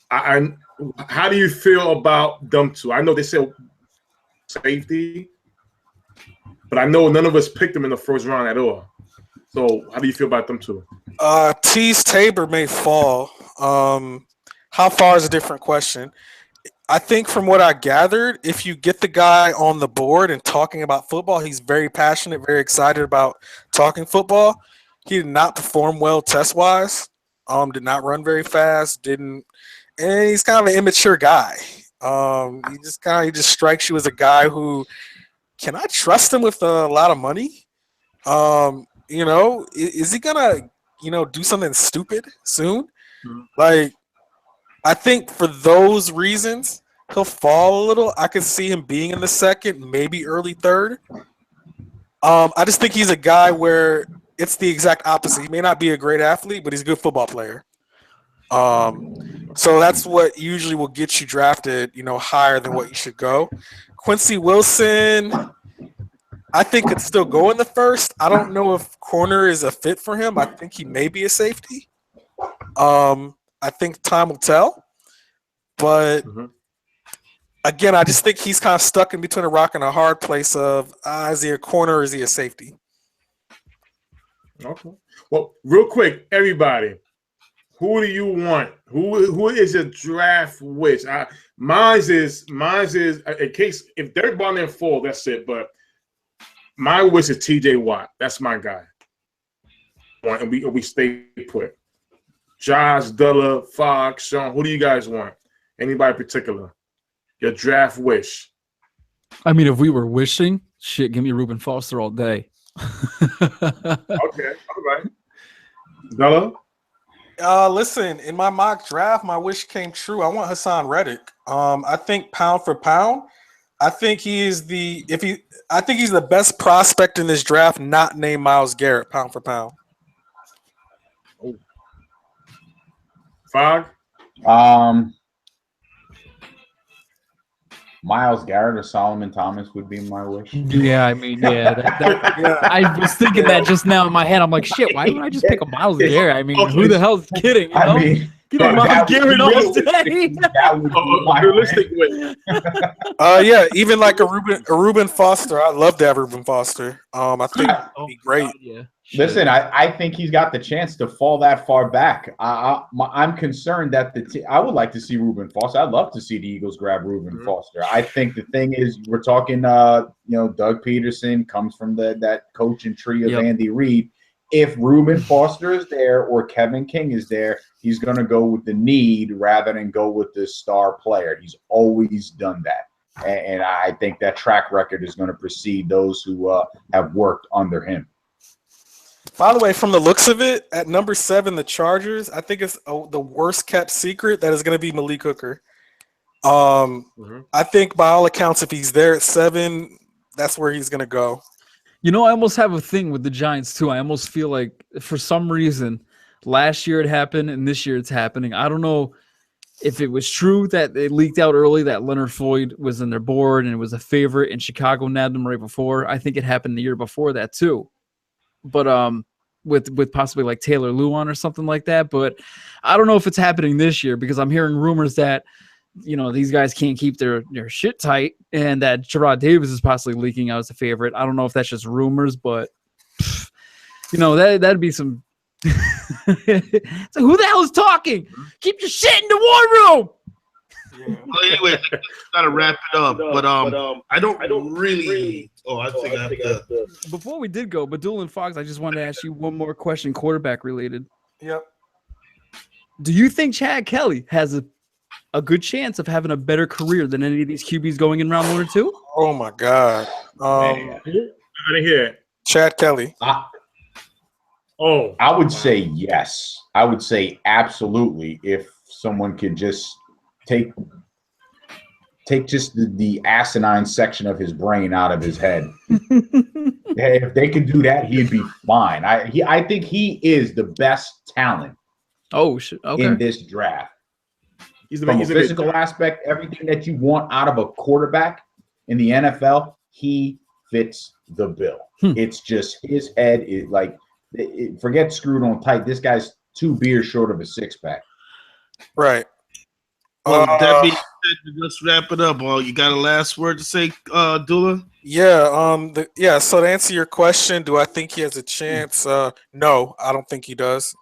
how do you feel about them two? I know they said safety, but I know none of us picked them in the first round at all. So how do you feel about them two? Tease Tabor may fall. How far is a different question. I think from what I gathered, if you get the guy on the board and talking about football, he's very passionate, very excited about talking football. He did not perform well test-wise. Did not run very fast. And he's kind of an immature guy. He just strikes you as a guy who, can I trust him with a lot of money? Is he gonna, do something stupid soon? I think for those reasons, he'll fall a little. I could see him being in the second, maybe early third. I just think he's a guy where it's the exact opposite. He may not be a great athlete, but he's a good football player. So that's what usually will get you drafted, higher than what you should go. Quincy Wilson, I think could still go in the first. I don't know if corner is a fit for him. I think he may be a safety. I think time will tell. But again, I just think he's kind of stuck in between a rock and a hard place of is he a corner or is he a safety? Okay. Well, real quick, everybody, who do you want? Who is your draft wish? Mine's is in case if Derek Barnett didn't fall, that's it. But my wish is T.J. Watt. That's my guy. And we stay put. Josh, Della, Fox, Sean. Who do you guys want? Anybody in particular? Your draft wish. I mean, if we were wishing, shit, give me Reuben Foster all day. Okay, all right. Della? Listen, in my mock draft, my wish came true. I want Hassan Reddick. I think pound for pound, I think he's the best prospect in this draft, not named Myles Garrett, pound for pound. Oh. Fog? Myles Garrett or Solomon Thomas would be my wish. Yeah, I mean, I was thinking that just now in my head. I'm like, shit, why wouldn't I just pick a Myles Garrett? I mean, who the hell's kidding? You know? I mean, give me Myles Garrett all day. That would be my Realistic wish. Yeah, even like a Reuben Foster. I'd love to have Reuben Foster. I think it'd be great. God, yeah. Listen, I think he's got the chance to fall that far back. I'm concerned that I would like to see Reuben Foster. I'd love to see the Eagles grab Reuben Foster. I think the thing is, we're talking, Doug Peterson comes from that coaching tree of Andy Reid. If Reuben Foster is there or Kevin King is there, he's going to go with the need rather than go with the star player. He's always done that. And I think that track record is going to precede those who have worked under him. By the way, from the looks of it, at number 7, the Chargers, I think it's the worst kept secret that is going to be Malik Hooker. I think by all accounts, if he's there at 7, that's where he's going to go. I almost have a thing with the Giants too. I almost feel like for some reason last year it happened and this year it's happening. I don't know if it was true that it leaked out early that Leonard Floyd was in their board and it was a favorite and Chicago nabbed him right before. I think it happened the year before that too. But with possibly like Taylor Lewan or something like that. But I don't know if it's happening this year because I'm hearing rumors that these guys can't keep their shit tight and that Gerard Davis is possibly leaking out as a favorite. I don't know if that's just rumors, but that'd be some. So who the hell is talking? Keep your shit in the war room. Well, anyway, gotta wrap it up. But I don't really. Oh, I think I have to. Before we did go, but Doolin Fox, I just wanted to ask you one more question, quarterback related. Yep. Do you think Chad Kelly has a good chance of having a better career than any of these QBs going in round 1 or 2? Oh my God. I didn't hear it. Chad Kelly. I would say yes. I would say absolutely if someone could just take just the asinine section of his brain out of his head. If they could do that, he'd be fine. I think he is the best talent in this draft. From a physical aspect, everything that you want out of a quarterback in the NFL, he fits the bill. It's just his head is like, forget screwed on tight. This guy's 2 beers short of a 6-pack. Right. Well, that being said, let's wrap it up. Well, you got a last word to say, Dula? Yeah. So to answer your question, do I think he has a chance? No, I don't think he does.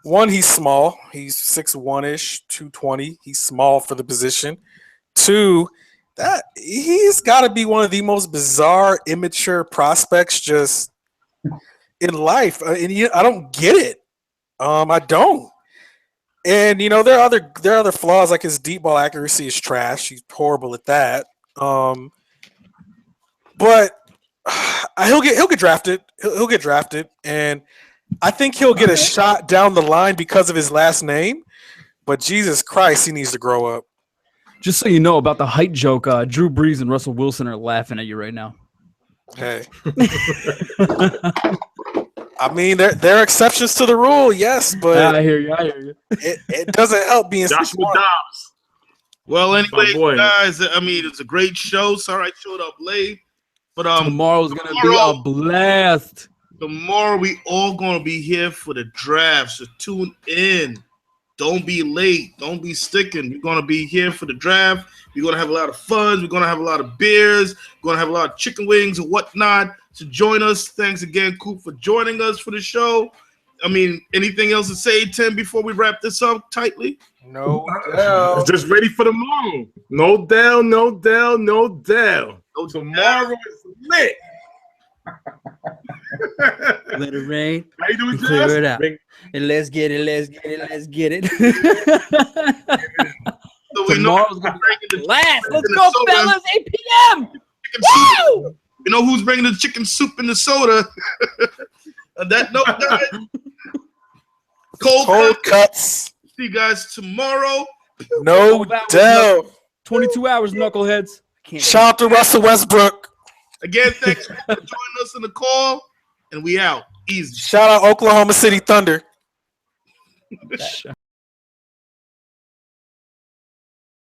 One, he's small. He's 6'1"ish, 220. He's small for the position. 2, that he's got to be one of the most bizarre, immature prospects just in life. And I don't get it. I don't. And there are other flaws, like his deep ball accuracy is trash. He's horrible at that. But he'll get drafted. He'll get drafted, and I think he'll get a shot down the line because of his last name. But Jesus Christ, he needs to grow up. Just so you know about the height joke, Drew Brees and Russell Wilson are laughing at you right now. Hey. I mean, there are exceptions to the rule, yes, but I hear you. it doesn't help being Joshua 6'1". Dobbs. Well, anyway, boy. guys, I mean, it's a great show. Sorry I showed up late. But Tomorrow's gonna be a blast. tomorrow we all gonna be here for the draft. So tune in. Don't be late. Don't be sticking. We're gonna be here for the draft. We're gonna have a lot of fun. We're gonna have a lot of beers. We're gonna have a lot of chicken wings and whatnot. So join us. Thanks again, Coop, for joining us for the show. I mean, anything else to say, Tim, before we wrap this up tightly? No doubt. Just ready for tomorrow. No doubt, no doubt, no doubt. Tomorrow is lit. Let it rain. How you doing, Clear Jess? it out. Bring- And let's get it. Let's get it. So we know Tomorrow's gonna be be blast. Let's go, fellas. 8 p.m. Woo! You know who's bringing the chicken soup and the soda? On that note, guys, cold Cuts. See you guys tomorrow. No doubt. 22 hours, knuckleheads. Shout out to Russell Westbrook. Again, thanks for joining us in the call, and we out. Easy. Shout out Oklahoma City Thunder.